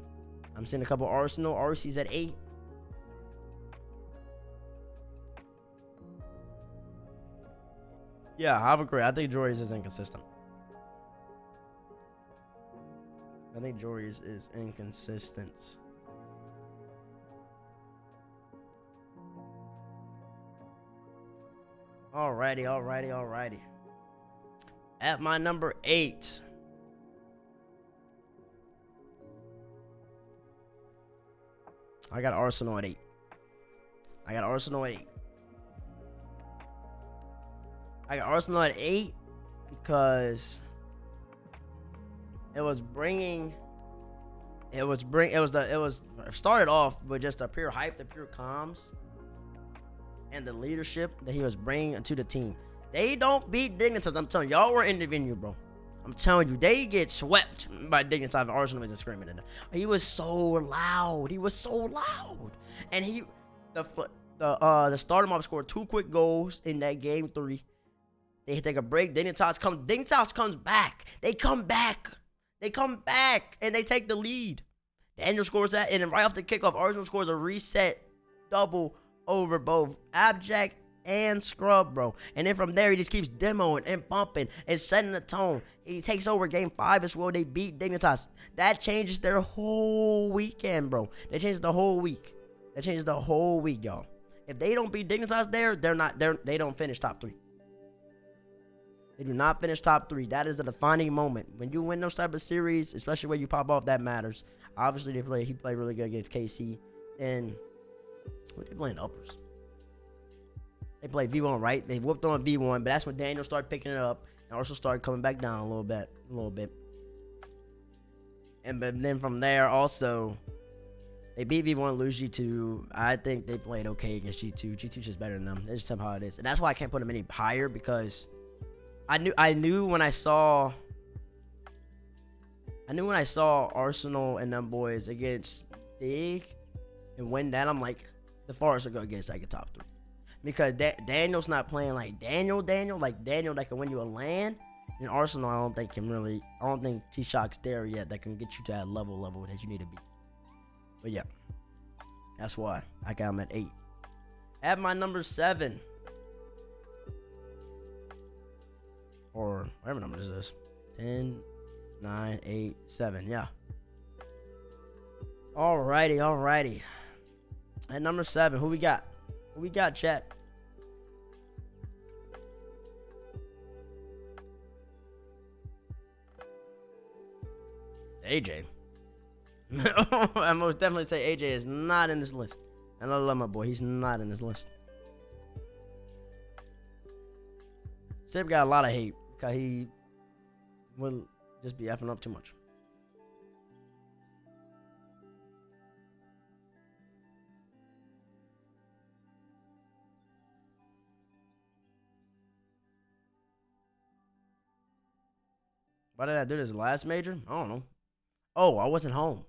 Speaker 1: I'm seeing a couple Arsenal. RC's at 8. Yeah, I have agree. I think Jory's is inconsistent. I think Jory's is inconsistent. Alrighty. At my number 8. I got Arsenal at 8. I got Arsenal at 8 because it started off with just a pure hype, the pure comms, and the leadership that he was bringing to the team. They don't beat Dignitas. I'm telling you, y'all were in the venue, bro. I'm telling you, they get swept by Dignitas and Arsenal is screaming at them. He was so loud. And the starting mob scored 2 quick goals in that game 3. They take a break. Dignitas comes back. They come back and they take the lead. Daniel scores that, and then right off the kickoff, Arsenal scores a reset double over both Abject and Scrub, bro. And then from there, he just keeps demoing and bumping and setting the tone. He takes over game 5 as well. They beat Dignitas. That changes their whole weekend, bro. That changes the whole week. Y'all. If they don't beat Dignitas they don't finish top 3. They do not finish top 3. That is a defining moment. When you win those type of series, especially when you pop off, that matters. Obviously, he played really good against KC. And what they playing uppers? They played V1, right? They whooped on V1, but that's when Daniel started picking it up and also started coming back down a little bit. And then from there, also, they beat V1, lose G2. I think they played okay against G2. G2's just better than them. That's just somehow it is. And that's why I can't put them any higher, because I knew when I saw Arsenal and them boys against Dig and win that, I'm like, the Forest will go against like a top 3. Because Daniel's not playing like Daniel that can win you a LAN. And Arsenal, I don't think T-Shock's there yet that can get you to that level that you need to be. But yeah, that's why I got him at 8. At my number 7, or whatever number this is, 10, 9, 8, 7, yeah. Alrighty. At number 7, who we got? Chat? AJ. I most definitely say AJ is not in this list. And I love my boy. He's not in this list. Sip got a lot of hate because he will just be effing up too much. Why did I do this last major? I don't know. Oh, I wasn't home.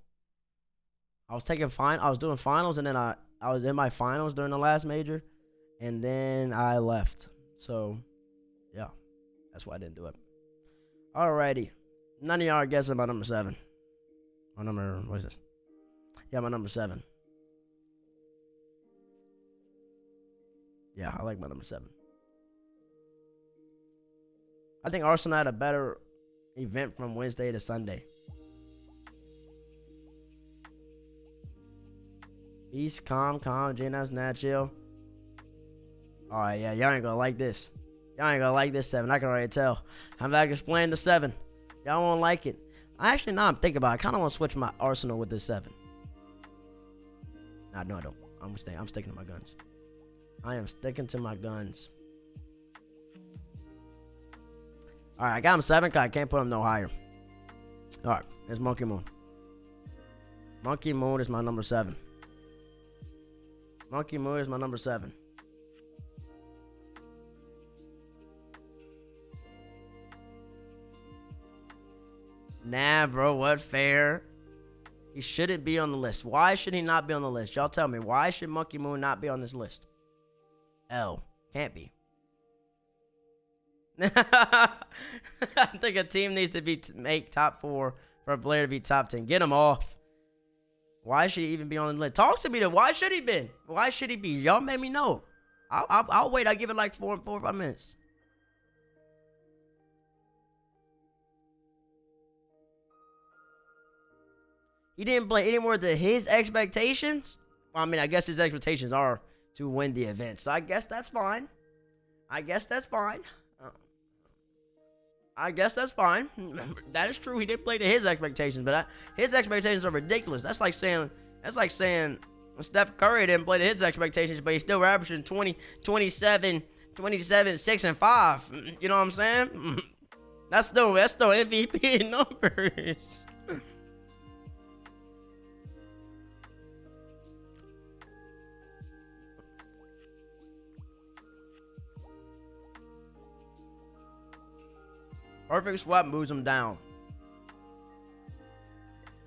Speaker 1: I was doing finals, and then I was in my finals during the last major, and then I left. So, yeah, that's why I didn't do it. Alrighty. None of y'all are guessing my number 7. What is this? Yeah, my number 7. Yeah, I like my number 7. I think Arsenal had a better event from Wednesday to Sunday. East, calm, J-Nuts, Nat chill. Alright, yeah, y'all ain't gonna like this. Y'all ain't gonna like this 7. I can already tell. I'm back explaining the 7. Y'all won't like it. Actually, now I'm thinking about it. I kind of want to switch my Arsenal with this 7. Nah, no, I don't. I'm sticking to my guns. I am sticking to my guns. Alright, I got him 7 because I can't put him no higher. Alright, it's Monkey Moon. Monkey Moon is my number 7. Monkey Moon is my number 7. Nah, bro, what fair? He shouldn't be on the list. Why should he not be on the list? Y'all tell me. Why should Monkey Moon not be on this list? L. Can't be. I think a team needs to make top 4 for a player to be top 10. Get him off. Why should he even be on the list? Talk to me then. Why should he be? Why should he be? Y'all made me know. I'll wait. I'll give it like 4 or 5 minutes. He didn't play any more than his expectations. Well, I mean, I guess his expectations are to win the event. So I guess that's fine. I guess that's fine. That is true. He did play to his expectations, but his expectations are ridiculous. That's like saying Steph Curry didn't play to his expectations, but he's still averaging 27, 6, and 5. You know what I'm saying? That's still MVP numbers. Perfect swap moves them down.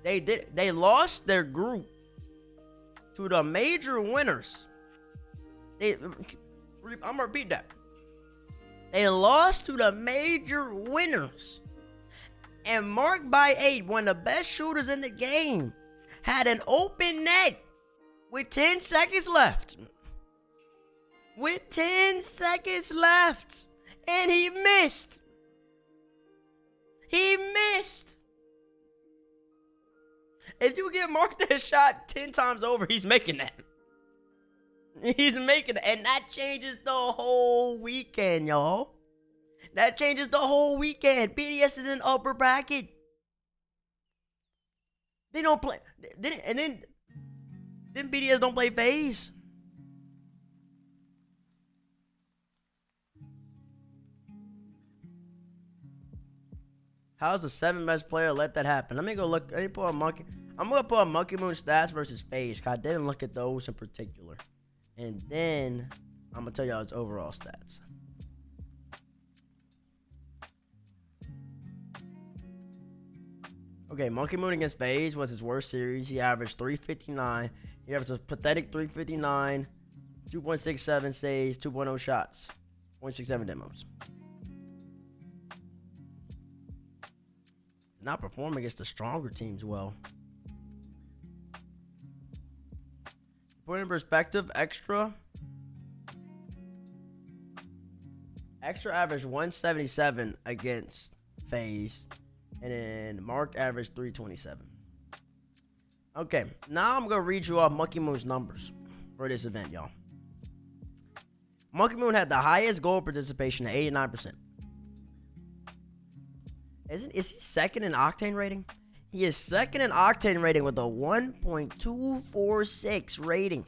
Speaker 1: They lost their group to the major winners. I'm gonna repeat that. They lost to the major winners. And Mark by 8, one of the best shooters in the game, had an open net with 10 seconds left. With 10 seconds left. And he missed. He missed. If you get Mark that shot 10 times over, he's making that. He's making it. And that changes the whole weekend, y'all. That changes the whole weekend. BDS is in upper bracket. They don't play. And then BDS don't play phase. How's the 7th best player let that happen? Let me go look. Let me pull a Monkey. I'm gonna pull a Monkey Moon stats versus phase. Cause I didn't look at those in particular. And then I'm gonna tell y'all his overall stats. Okay, Monkey Moon against phase was his worst series. He averaged 359. He averaged a pathetic 359, 2.67 saves, 2.0 shots, 0.67 demos. Not performing against the stronger teams well. Put in perspective, extra averaged 177 against phase, and then Mark averaged 327. Okay, now I'm gonna read you off Monkey Moon's numbers for this event, y'all. Monkey Moon had the highest goal participation at 89%. Is he second in octane rating? He is second in octane rating with a 1.246 rating.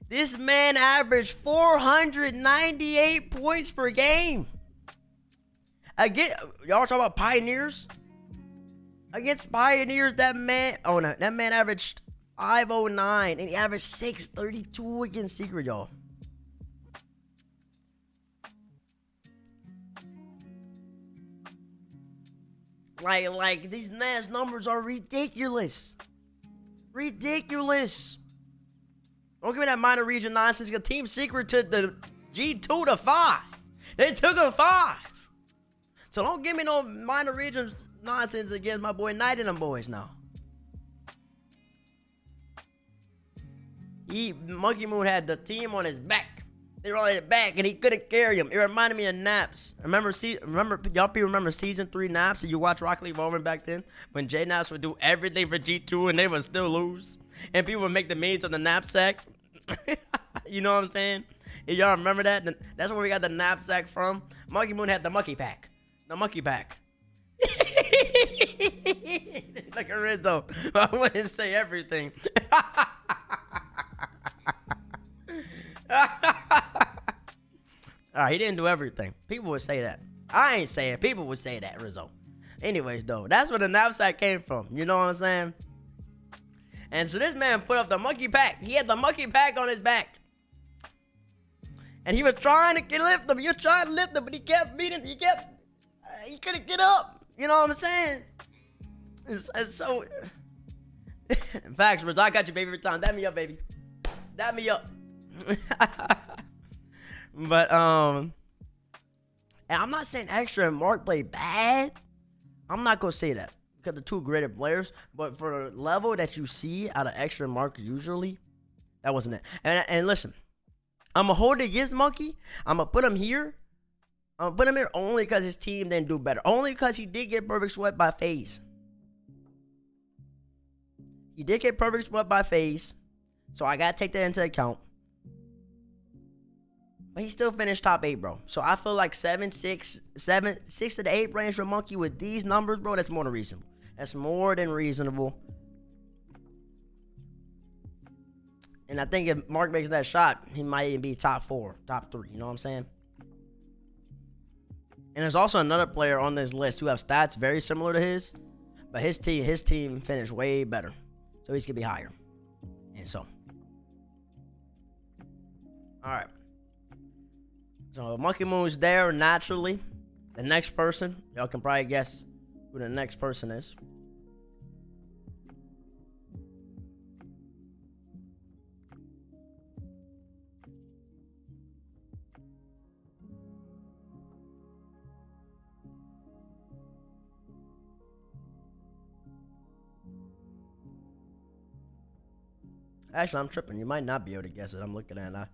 Speaker 1: This man averaged 498 points per game. Again, y'all talk about Pioneers? Against Pioneers, that man averaged 509 and he averaged 632 against Secret, y'all. Like these Nance numbers are ridiculous. Ridiculous. Don't give me that minor region nonsense. Because Team Secret took the G2 to 5. They took a 5. So don't give me no minor regions nonsense against my boy Knight and them boys now. Monkey Moon had the team on his back. They were on his back and he couldn't carry him. It reminded me of Naps. Remember y'all people remember season 3 Naps? And you watch Rocket League Roman back then? When J Naps would do everything for G2 and they would still lose. And people would make the memes on the knapsack. You know what I'm saying? If y'all remember that? That's where we got the knapsack from. Monkey Moon had the monkey pack. The monkey pack. Look at Rizzo. I wouldn't say everything. Alright, he didn't do everything. People would say that. I ain't saying. People would say that, Rizzo. Anyways, though, that's where the knapsack came from. You know what I'm saying? And so this man put up the monkey pack. He had the monkey pack on his back. And he was trying to lift him. He was trying to lift him, but he kept beating. He couldn't get up. You know what I'm saying? It's so. Facts, Rizzo. I got you, baby, every time. Dab me up, baby. Dab me up. But and I'm not saying Extra and Mark play bad. I'm not gonna say that because they're two great players. But for the level that you see out of Extra and Mark usually, that wasn't it. And listen, I'm gonna hold it against Monkey. I'm gonna put him here. I'm gonna put him here only because his team didn't do better. Only because he did get perfect swept by FaZe. He did get perfect swept by FaZe, so I gotta take that into account. But he still finished top 8, bro. So I feel like 6 to the 8 range for Monkey with these numbers, bro, that's more than reasonable. That's more than reasonable. And I think if Mark makes that shot, he might even be top 4, top 3. You know what I'm saying? And there's also another player on this list who have stats very similar to his. But his team finished way better. So he's going to be higher. And so. Alright. So Monkey Moon's there naturally. The next person, y'all can probably guess who the next person is. Actually, I'm tripping. You might not be able to guess it. I'm looking at it.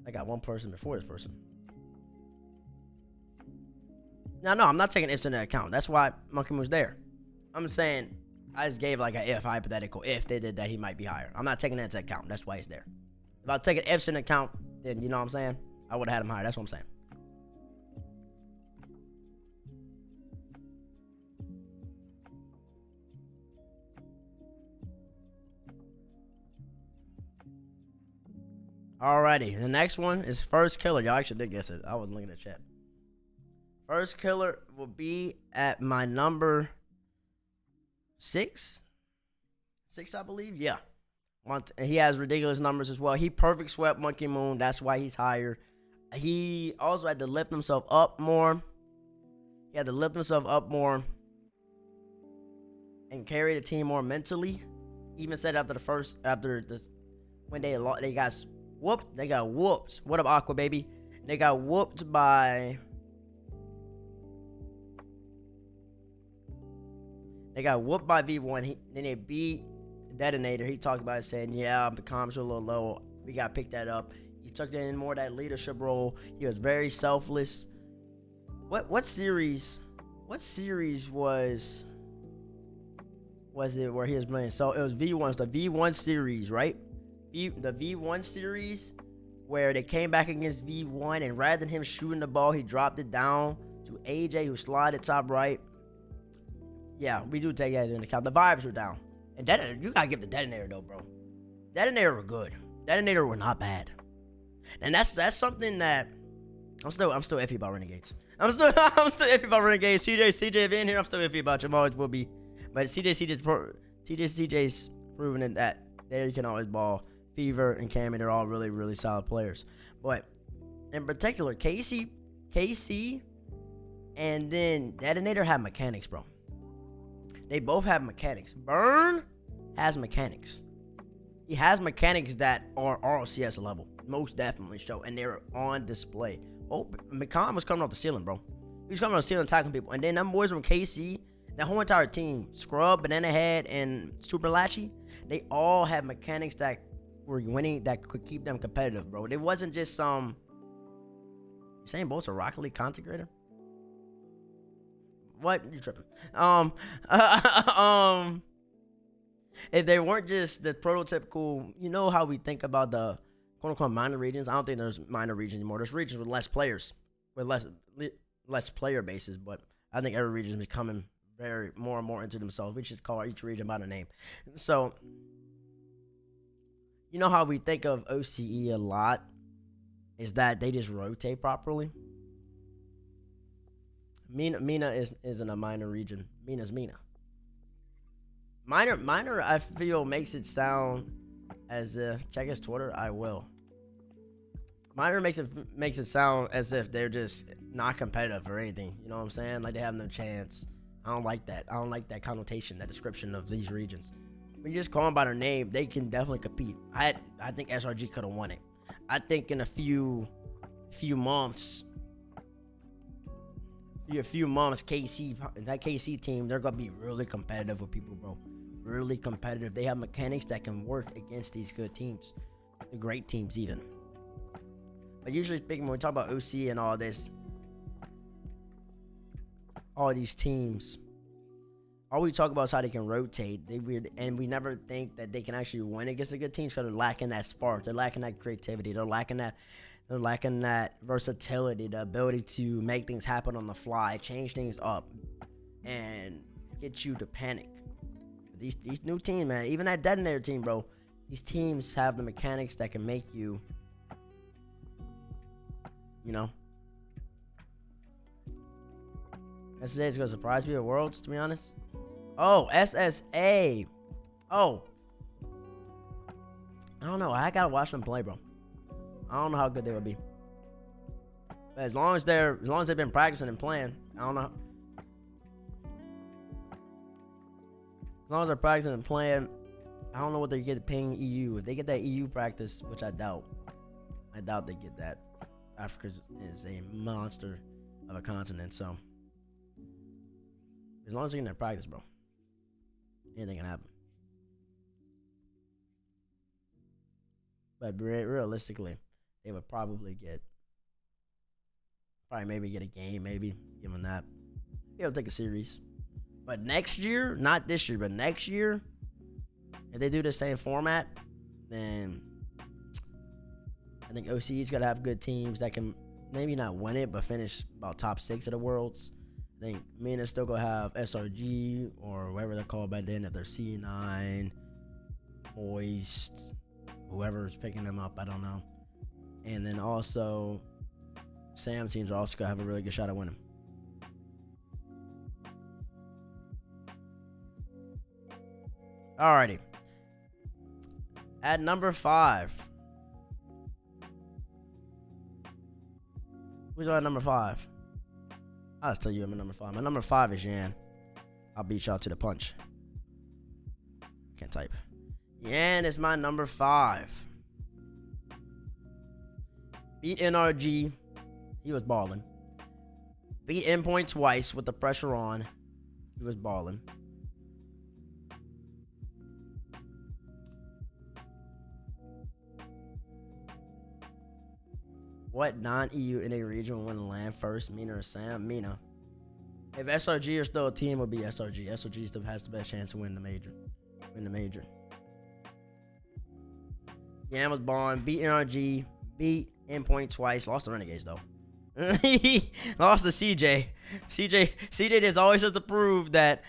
Speaker 1: I got one person before this person. No, I'm not taking ifs into account. That's why Monkey Moon's there. I'm saying I just gave like a hypothetical. If they did that, he might be higher. I'm not taking that into account. That's why he's there. If I was taking ifs into account, then you know what I'm saying? I would have had him higher. That's what I'm saying. Alrighty, the next one is First Killer. Y'all actually did guess it. I wasn't looking at chat. First Killer will be at my number 6. 6, I believe. Yeah. He has ridiculous numbers as well. He perfect swept Monkey Moon. That's why he's higher. He also had to lift himself up more. He had to lift himself up more and carry the team more mentally. Even said when they got whooped. They got whooped. What up, Aqua baby? They got whooped by. They got whooped by V1. Then they beat Detonator. He talked about it saying, yeah, the comms were a little low. We got to pick that up. He took in more of that leadership role. He was very selfless. What series was it where he was playing? So it was V1. It's the V1 series, right? The V1 series where they came back against V1, and rather than him shooting the ball, he dropped it down to AJ, who slided top right. Yeah, we do take that into account. The vibes were down. And Detonator, you gotta give the Detonator though, bro. Detonator were good. Detonator were not bad. And that's something that I'm still iffy about Renegades. I'm still iffy about Renegades. CJ, if you're in here, I'm still iffy about you. I'm always will be. But CJ's proven it that there you can always ball. Fever and Cammy, they're all really, really solid players. But in particular, KC, and then Detonator have mechanics, bro. They both have mechanics. Burn has mechanics. He has mechanics that are RLCS level, most definitely show, and they're on display. Oh, McCon was coming off the ceiling, bro. He was coming off the ceiling attacking people, and then them boys from KC, that whole entire team, Scrub, Banana Head, and Super Latchy, they all have mechanics that were winning, that could keep them competitive, bro. It wasn't just some. You saying both are Rocket League content creator? What? You tripping? If they weren't just the prototypical, you know how we think about the quote-unquote minor regions. I don't think there's minor regions anymore. There's regions with less players, with less player bases. But I think every region is becoming very more and more into themselves. We just call each region by the name. So, you know how we think of OCE a lot is that they just rotate properly. Mina isn't a minor region. Mina's Mina. Minor, I feel makes it sound as if, check his Twitter, I will. Minor makes it sound as if they're just not competitive or anything. You know what I'm saying? Like they have no chance. I don't like that. I don't like that connotation, that description of these regions. When you just call them by their name, they can definitely compete. I think SRG could have won it. I think in a few months, that KC team, they're gonna be really competitive with people, bro. Really competitive. They have mechanics that can work against these good teams, the great teams even. But usually speaking, when we talk about OC and all this, all these teams, all we talk about is how they can rotate. And we never think that they can actually win against the good teams because they're lacking that spark. They're lacking that creativity. They're lacking that versatility, the ability to make things happen on the fly, change things up, and get you to panic. These new teams, man, even that Detonator team, bro, these teams have the mechanics that can make you, you know. SSA is going to surprise me at Worlds, to be honest. Oh, SSA. Oh. I don't know. I got to watch them play, bro. I don't know how good they will be. But as long as they've been practicing and playing, I don't know. As long as they're practicing and playing, I don't know what they get paying EU. If they get that EU practice, which I doubt they get that. Africa is a monster of a continent, so as long as they're in their practice, bro, anything can happen. But realistically, they would probably maybe get a game, maybe given that. They'll take a series. But next year, not this year, but next year, if they do the same format, then I think OCE's got to have good teams that can maybe not win it, but finish about top 6 of the Worlds. I think Mina's still going to have SRG or whatever they're called by then, if they're C9, Moist, whoever's picking them up, I don't know. And then also, Sam teams are also going to have a really good shot at winning. Alrighty. At number 5. Who's at number 5? I'll just tell you I'm at number 5. My number 5 is Yan. I'll beat y'all to the punch. Can't type. Yan is my number 5. Beat NRG. He was balling. Beat Endpoint twice with the pressure on. He was balling. What non-EU NA region will win the land first? Mina or Sam? Mina. If SRG are still a team, it would be SRG. SRG still has the best chance to win the major. Yan was balling. Beat NRG. Beat Endpoint twice. Lost the Renegades though. He lost to CJ. CJ just always has to prove that.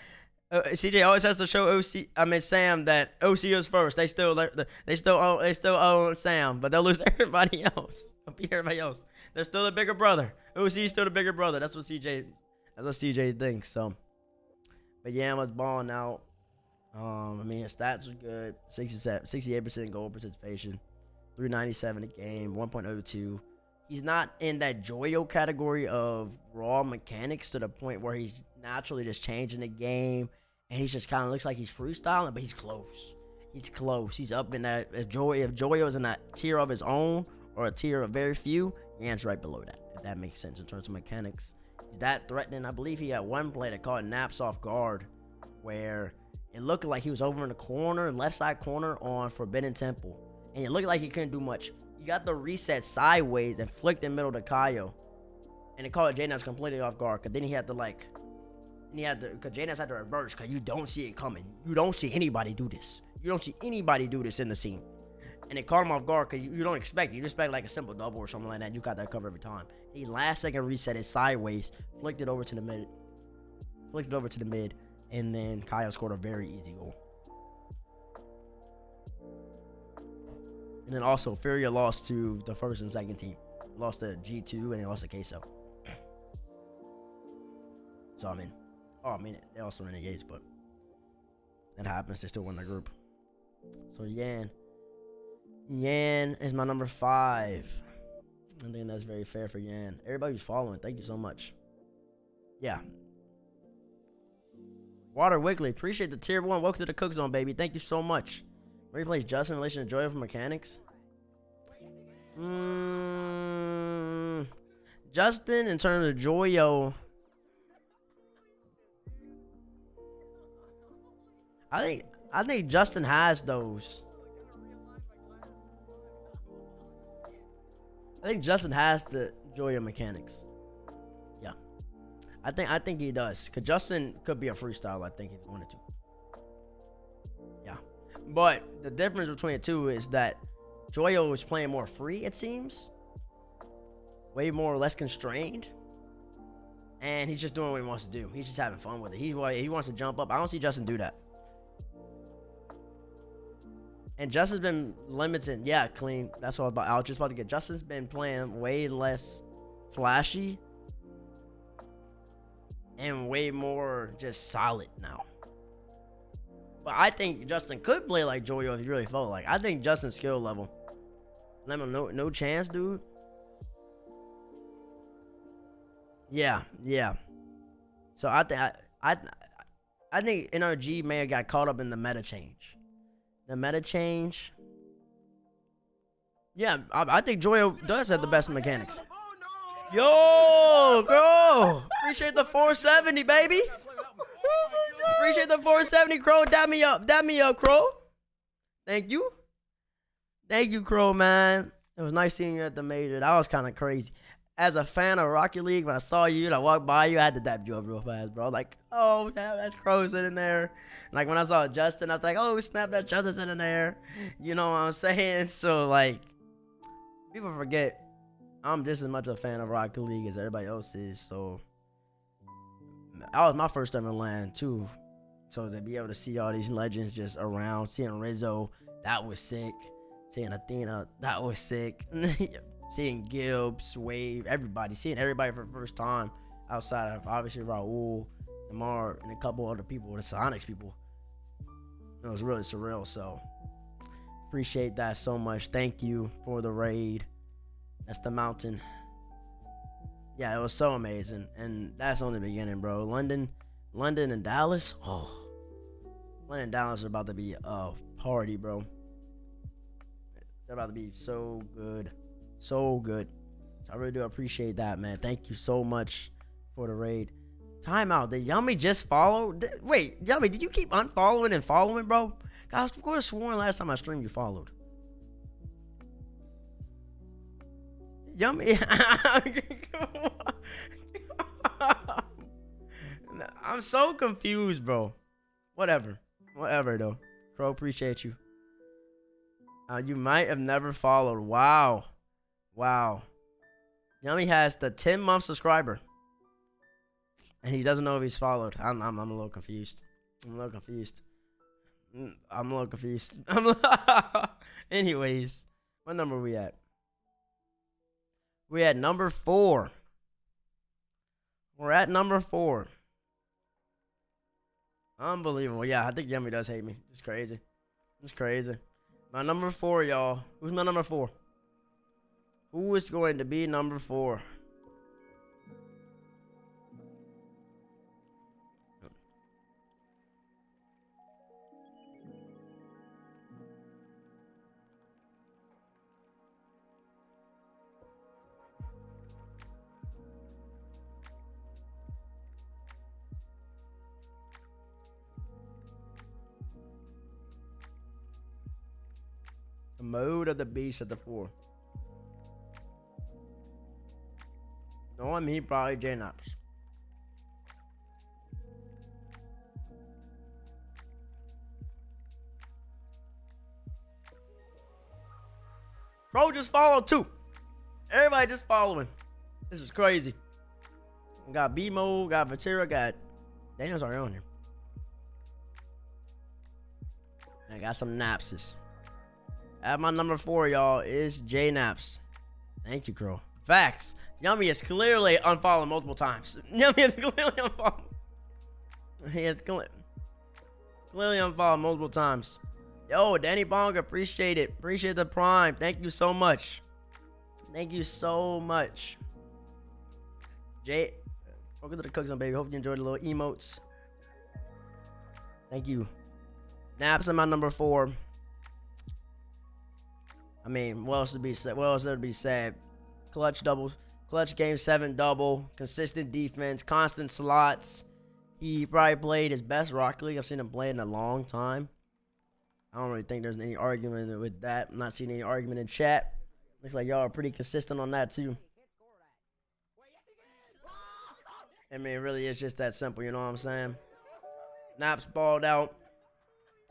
Speaker 1: CJ always has to show Sam that OC is first. They still own Sam, but they'll lose everybody else. They'll beat everybody else. They're still the bigger brother. OC is still the bigger brother. That's what CJ thinks. So, but Yan was balling out. His stats were good. 68% goal participation, 397 a game, 1.02. He's not in that Joyo category of raw mechanics to the point where he's naturally just changing the game and he just kind of looks like he's freestyling, but he's close. He's close. He's up in that. If Joyo's in that tier of his own or a tier of very few, Yan's right below that. If that makes sense in terms of mechanics. He's that threatening. I believe he had one play that caught naps off guard, where it looked like he was over in the corner, left side corner on Forbidden Temple, and it looked like he couldn't do much. You got the reset sideways and flicked in middle to Kaio, and it caught J-Nuts completely off guard. Cause then he had to cause J-Nuts had to reverse, cause you don't see it coming. You don't see anybody do this. You don't see anybody do this in the scene. And it caught him off guard because you don't expect it. You expect like a simple double or something like that. You got that cover every time. He last second reset it sideways, flicked it over to the mid. And then Kyle scored a very easy goal. And then also, Furia lost to the first and second team. Lost to G2 and they lost to Queso. So, they also Renegades, but that happens. They still win the group. So, Yan is my number 5. I think that's very fair for Yan. Everybody who's following, thank you so much. Yeah. Water Wiggly, appreciate the tier 1. Welcome to the Cook Zone, baby. Thank you so much. Where do you place Justin in relation to Joyo for mechanics? Justin, in terms of Joyo, I think Justin has those. I think Justin has the Joyo mechanics. Yeah. I think he does. Cause Justin could be a freestyle, I think, if he wanted to. Yeah. But the difference between the two is that Joyo is playing more free, it seems. Way more or less constrained. And he's just doing what he wants to do. He's just having fun with it. He wants to jump up. I don't see Justin do that. And Justin's been limited. Yeah, clean. That's what I was just about to get. Justin's been playing way less flashy and way more just solid now. But I think Justin could play like Joyo if he really felt like. I think Justin's skill level. Lemon, no chance, dude. Yeah. So I think NRG may have got caught up in the meta change. Yeah, I think Joyo does have the best mechanics. Yo, bro. Appreciate the 470, baby. Appreciate the 470, Crow. Dab me up, Crow. Thank you, Crow, man. It was nice seeing you at the major. That was kind of crazy. As a fan of Rocket League, when I saw you and I walked by you, I had to dab you up real fast, bro. Like, oh, that's Crow sitting there. And like when I saw Justin, I was like, oh, snap, that Justin sitting there. You know what I'm saying? So like, people forget I'm just as much a fan of Rocket League as everybody else is. So that was my first ever LAN too. So to be able to see all these legends just around, seeing Rizzo, that was sick. Seeing Athena, that was sick. Seeing Gibbs, Wave, seeing everybody for the first time outside of obviously Raul, Lamar, and a couple other people, the Sonics people. It was really surreal. So appreciate that so much. Thank you for the raid. That's the mountain. Yeah, it was so amazing. And that's only the beginning, bro. London and Dallas. Oh, London and Dallas are about to be a party, bro. They're about to be so good. So good. So I really do appreciate that, man. Thank you so much for the raid. Timeout. Did Yummy just follow? Wait, Yummy, did you keep unfollowing and following, bro? Guys, of course, sworn last time I streamed you followed. Yummy. I'm so confused, bro. Whatever though. Crow, appreciate you. You might have never followed. Wow. Yummy has the 10-month subscriber. And he doesn't know if he's followed. I'm a little confused. Anyways, what number are we at? We're at number 4. We're at number 4. Unbelievable. Yeah, I think Yummy does hate me. It's crazy. My number 4, y'all. Who's my number 4? Who is going to be number 4? The mode of the beast at the 4. Knowing me, probably J-Naps. Bro, just follow too. Everybody just following. This is crazy. Got B-Mode, got Vatira, got Daniel's already on here. I got some Napses. At my number 4, y'all, is J-Naps. Thank you, Crow. Facts. Yummy is clearly unfollowed multiple times. Yummy is clearly unfollowed. He is clearly unfollowed multiple times. Yo, Danny Bong, appreciate it. Appreciate the prime. Thank you so much. Thank you so much. Jay, welcome to the Cook Zone, baby. Hope you enjoyed the little emotes. Thank you. Naps in my number 4. I mean, what else to be said? What else there to be said? Clutch doubles, clutch game 7 double, consistent defense, constant slots. He probably played his best Rocket League I've seen him play in a long time. I don't really think there's any argument with that. I'm not seeing any argument in chat. Looks like y'all are pretty consistent on that too. I mean, it really is just that simple, you know what I'm saying? Naps balled out.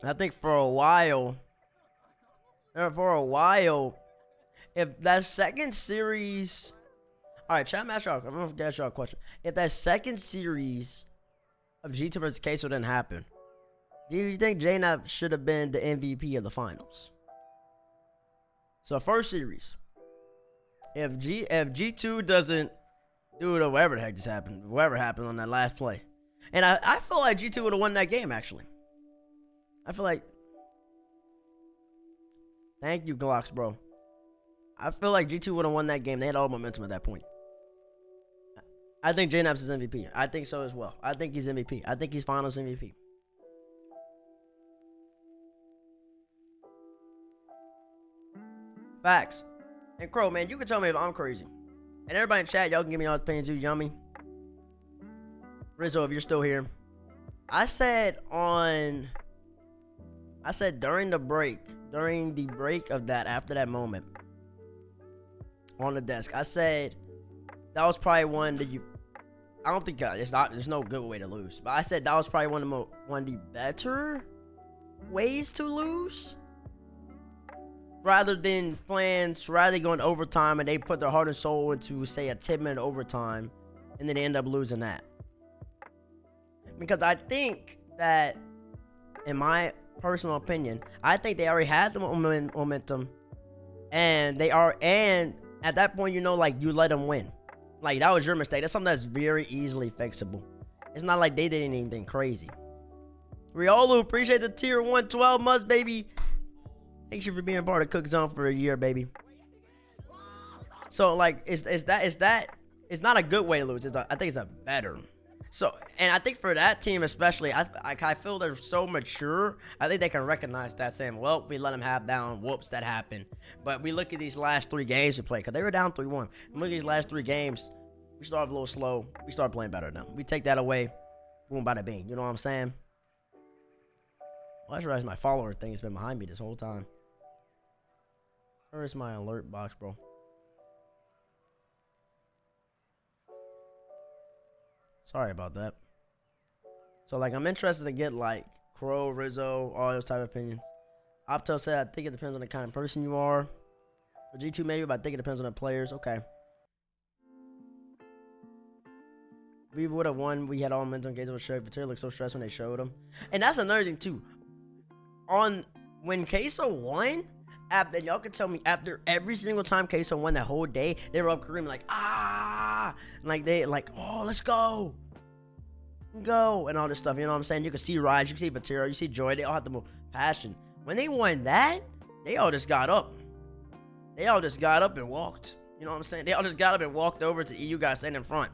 Speaker 1: I think for a while, if that second series, all right, chat match y'all. I'm gonna ask y'all a question. If that second series of G2 versus Queso didn't happen, do you think J-Nap should have been the MVP of the finals? So first series, if G2 doesn't do whatever the heck just happened, whatever happened on that last play, and I feel like G2 would have won that game actually. I feel like, thank you, Glocks, bro. I feel like G2 would have won that game. They had all momentum at that point. I think J-Naps is MVP. I think so as well. I think he's MVP. I think he's finals MVP. Facts. And Crow, man, you can tell me if I'm crazy. And everybody in chat, y'all can give me y'all opinions too. Yummy. Rizzo, if you're still here. I said during the break of that, after that moment, on the desk, I said that was probably one that I don't think there's no good way to lose, but I said that was probably one of the better ways to lose, rather than going overtime and they put their heart and soul into, say, a 10-minute overtime and then they end up losing that. Because I think that, in my personal opinion, I think they already had the momentum, and at that point, you know, like, you let them win. Like, that was your mistake. That's something that's very easily fixable. It's not like they did anything crazy. Riolu, appreciate the tier 112 months, baby. Thanks you for being part of Cook Zone for a year, baby. So, like, it's not a good way to lose. I think it's a better. So, and I think for that team especially, I feel they're so mature. I think they can recognize that, saying, well, we let them have down. Whoops, that happened. But we look at these last 3 games we played, because they were down 3-1. Look at these last 3 games. We started a little slow. We started playing better now. We take that away. Boom, bada bing. You know what I'm saying? Well, I just realized my follower thing has been behind me this whole time. Where's my alert box, bro? Sorry about that. So, like, I'm interested to get, like, Crow, Rizzo, all those type of opinions. Opto said, I think it depends on the kind of person you are. For G2 maybe, but I think it depends on the players. Okay. We would have won. We had all momentum. Gates was showed. Vatira looked so stressed when they showed him. And that's another thing, too. When Queso won, after, y'all can tell me, after every single time Queso won that whole day, they were up screaming like, ah! Like, oh, let's go. Go. And all this stuff, you know what I'm saying? You can see Rise, you can see Vatira, you see Joy. They all have the most passion. When they won that, they all just got up. They all just got up and walked. You know what I'm saying? They all just got up and walked over to the EU guys standing in front.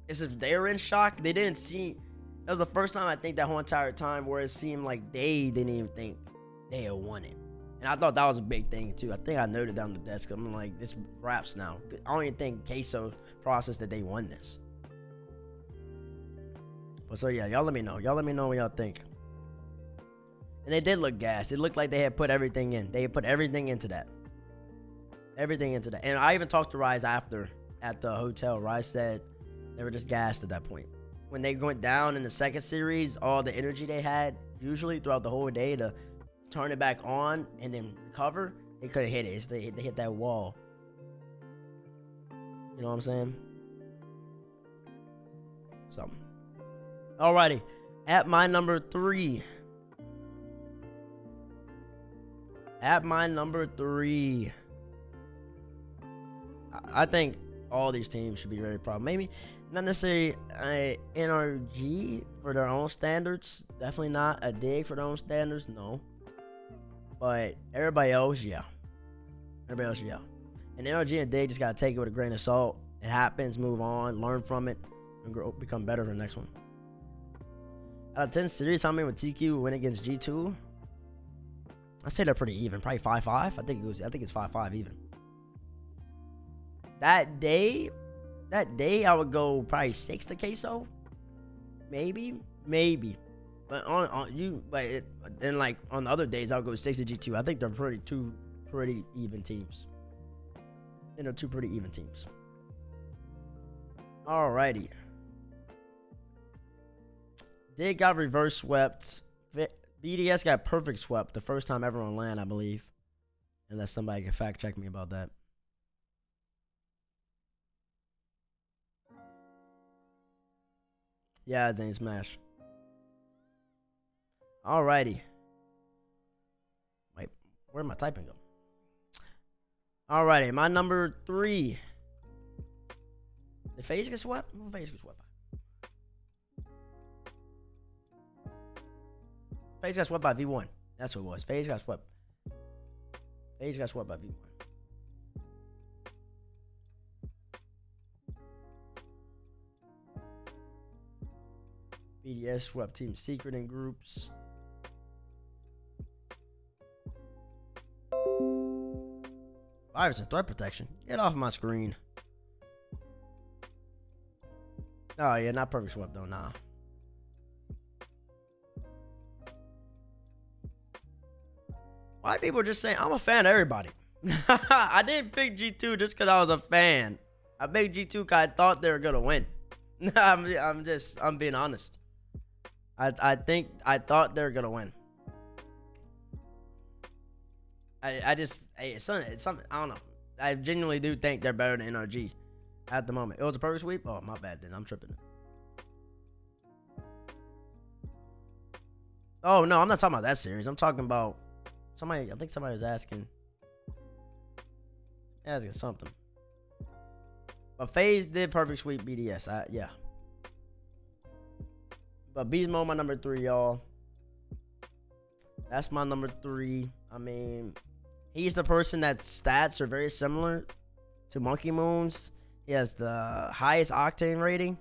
Speaker 1: It's as if they were in shock. They didn't see. That was the first time, I think, that whole entire time where it seemed like they didn't even think they had won it. And I thought that was a big thing, too. I think I noted down the desk. I'm like, this wraps now. I don't even think Queso processed that they won this. But so, yeah, y'all let me know. Y'all let me know what y'all think. And they did look gassed. It looked like they had put everything in. They had put everything into that. Everything into that. And I even talked to Rise after at the hotel. Rise said they were just gassed at that point. When they went down in the second series, all the energy they had usually throughout the whole day to turn it back on and then recover, they couldn't hit it. They hit that wall. You know what I'm saying? So, alrighty. At my number 3. At my number 3. I think all these teams should be very proud. Maybe not necessarily NRG for their own standards. Definitely not a dig for their own standards. No. But everybody else, yeah. Everybody else, yeah. And NRG and dig just got to take it with a grain of salt. It happens. Move on. Learn from it. And grow, become better for the next one. Out of 10 series, how many would TQ win against G2? I say they're pretty even. Probably 5-5. I think it's 5-5 even. That day, I would go probably 6 to Queso. Maybe. But then like on the other days, I would go 6 to G2. I think they're two pretty even teams. And they're two pretty even teams. Alrighty. Dig got reverse swept. BDS got perfect swept the first time ever on LAN, I believe. Unless somebody can fact check me about that. Yeah, it's ain't smash. Alrighty. Wait, where'd my typing go? Alrighty, my number 3. Did FaZe get swept? Who FaZe get swept by? FaZe got swept by V1. That's what it was. FaZe got swept. FaZe got swept by V1. BDS swept Team Secret in groups. Virus and threat protection. Get off my screen. Oh yeah, not perfect swept though, nah. Why people just saying I'm a fan of everybody? I didn't pick G2 just because I was a fan. I picked G2 because I thought they were gonna win. I'm being honest. I think I thought they were gonna win. It's something I don't know. I genuinely do think they're better than NRG at the moment. It was a perfect sweep. Oh my bad, then I'm tripping. Oh no, I'm not talking about that series. I'm talking about somebody. I think somebody was asking something. But FaZe did perfect sweep BDS. Yeah. But Beastmo my number 3, y'all. That's my number 3. I mean, he's the person that stats are very similar to Monkey Moon's. He has the highest octane rating.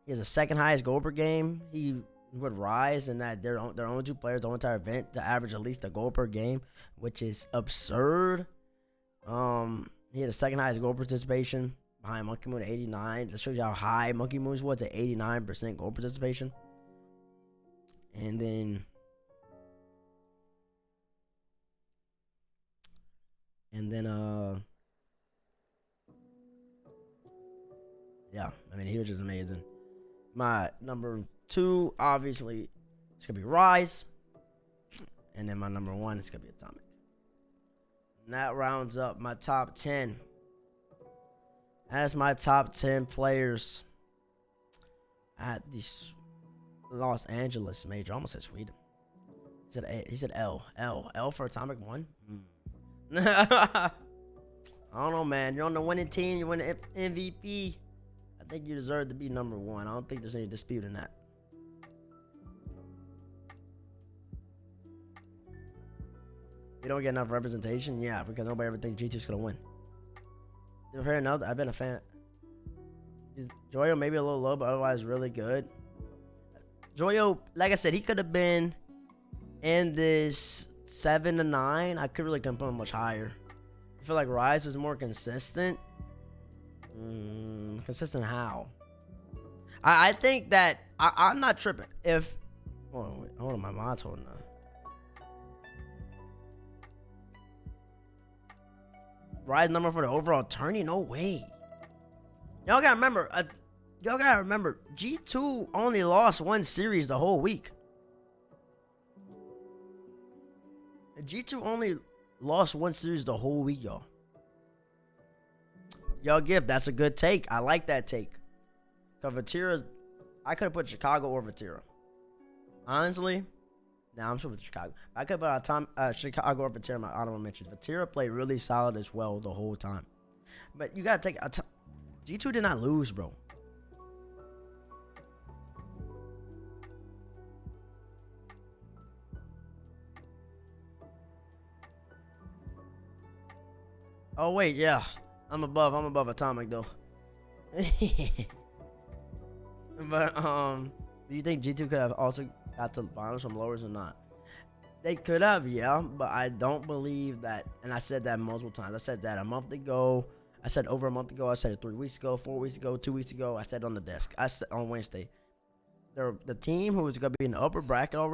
Speaker 1: He has the second highest goal per game. He would rise in that they're only 2 players the whole entire event to average at least a goal per game, which is absurd. He had the second highest goal participation behind Monkey Moon at 89. That shows you how high Monkey Moon's was at 89% goal participation. And then yeah, I mean, he was just amazing. My number 2, obviously, it's gonna be Rise, and then my number 1 is gonna be Atomic. And that rounds up my top 10. That's my top 10 players at the Los Angeles Major. I almost said Sweden. He said L for Atomic 1. I don't know, man. You're on the winning team. You win the MVP. I think you deserve to be number 1. I don't think there's any dispute in that. You don't get enough representation? Yeah, because nobody ever thinks G2's going to win. Fair enough, I've been a fan. Joyo maybe a little low, but otherwise really good. Joyo, like I said, he could have been in this 7 to 9. I could really put him much higher. I feel like Rise was more consistent. Consistent how? I think that I'm not tripping. If hold on, my mod's holding on. rise number for the overall tourney? No way. Y'all gotta remember, G2 only lost one series the whole week. G2 only lost one series the whole week, y'all. Y'all give, that's a good take. I like that take. Cause Vatira, I could have put Chicago or Vatira. Honestly, I'm sure with Chicago. I could put Chicago or Vatira in my honorable mentions. Vatira played really solid as well the whole time. But you gotta take G2 did not lose, bro. Oh wait, yeah. I'm above Atomic though. But do you think G2 could have also got to the finals from lowers or not? They could have, yeah, but I don't believe that. And I said that multiple times. I said that a month ago. I said over a month ago. I said it 3 weeks ago, 4 weeks ago, 2 weeks ago. I said on the desk. I said on Wednesday. The team who was gonna be in the upper bracket already.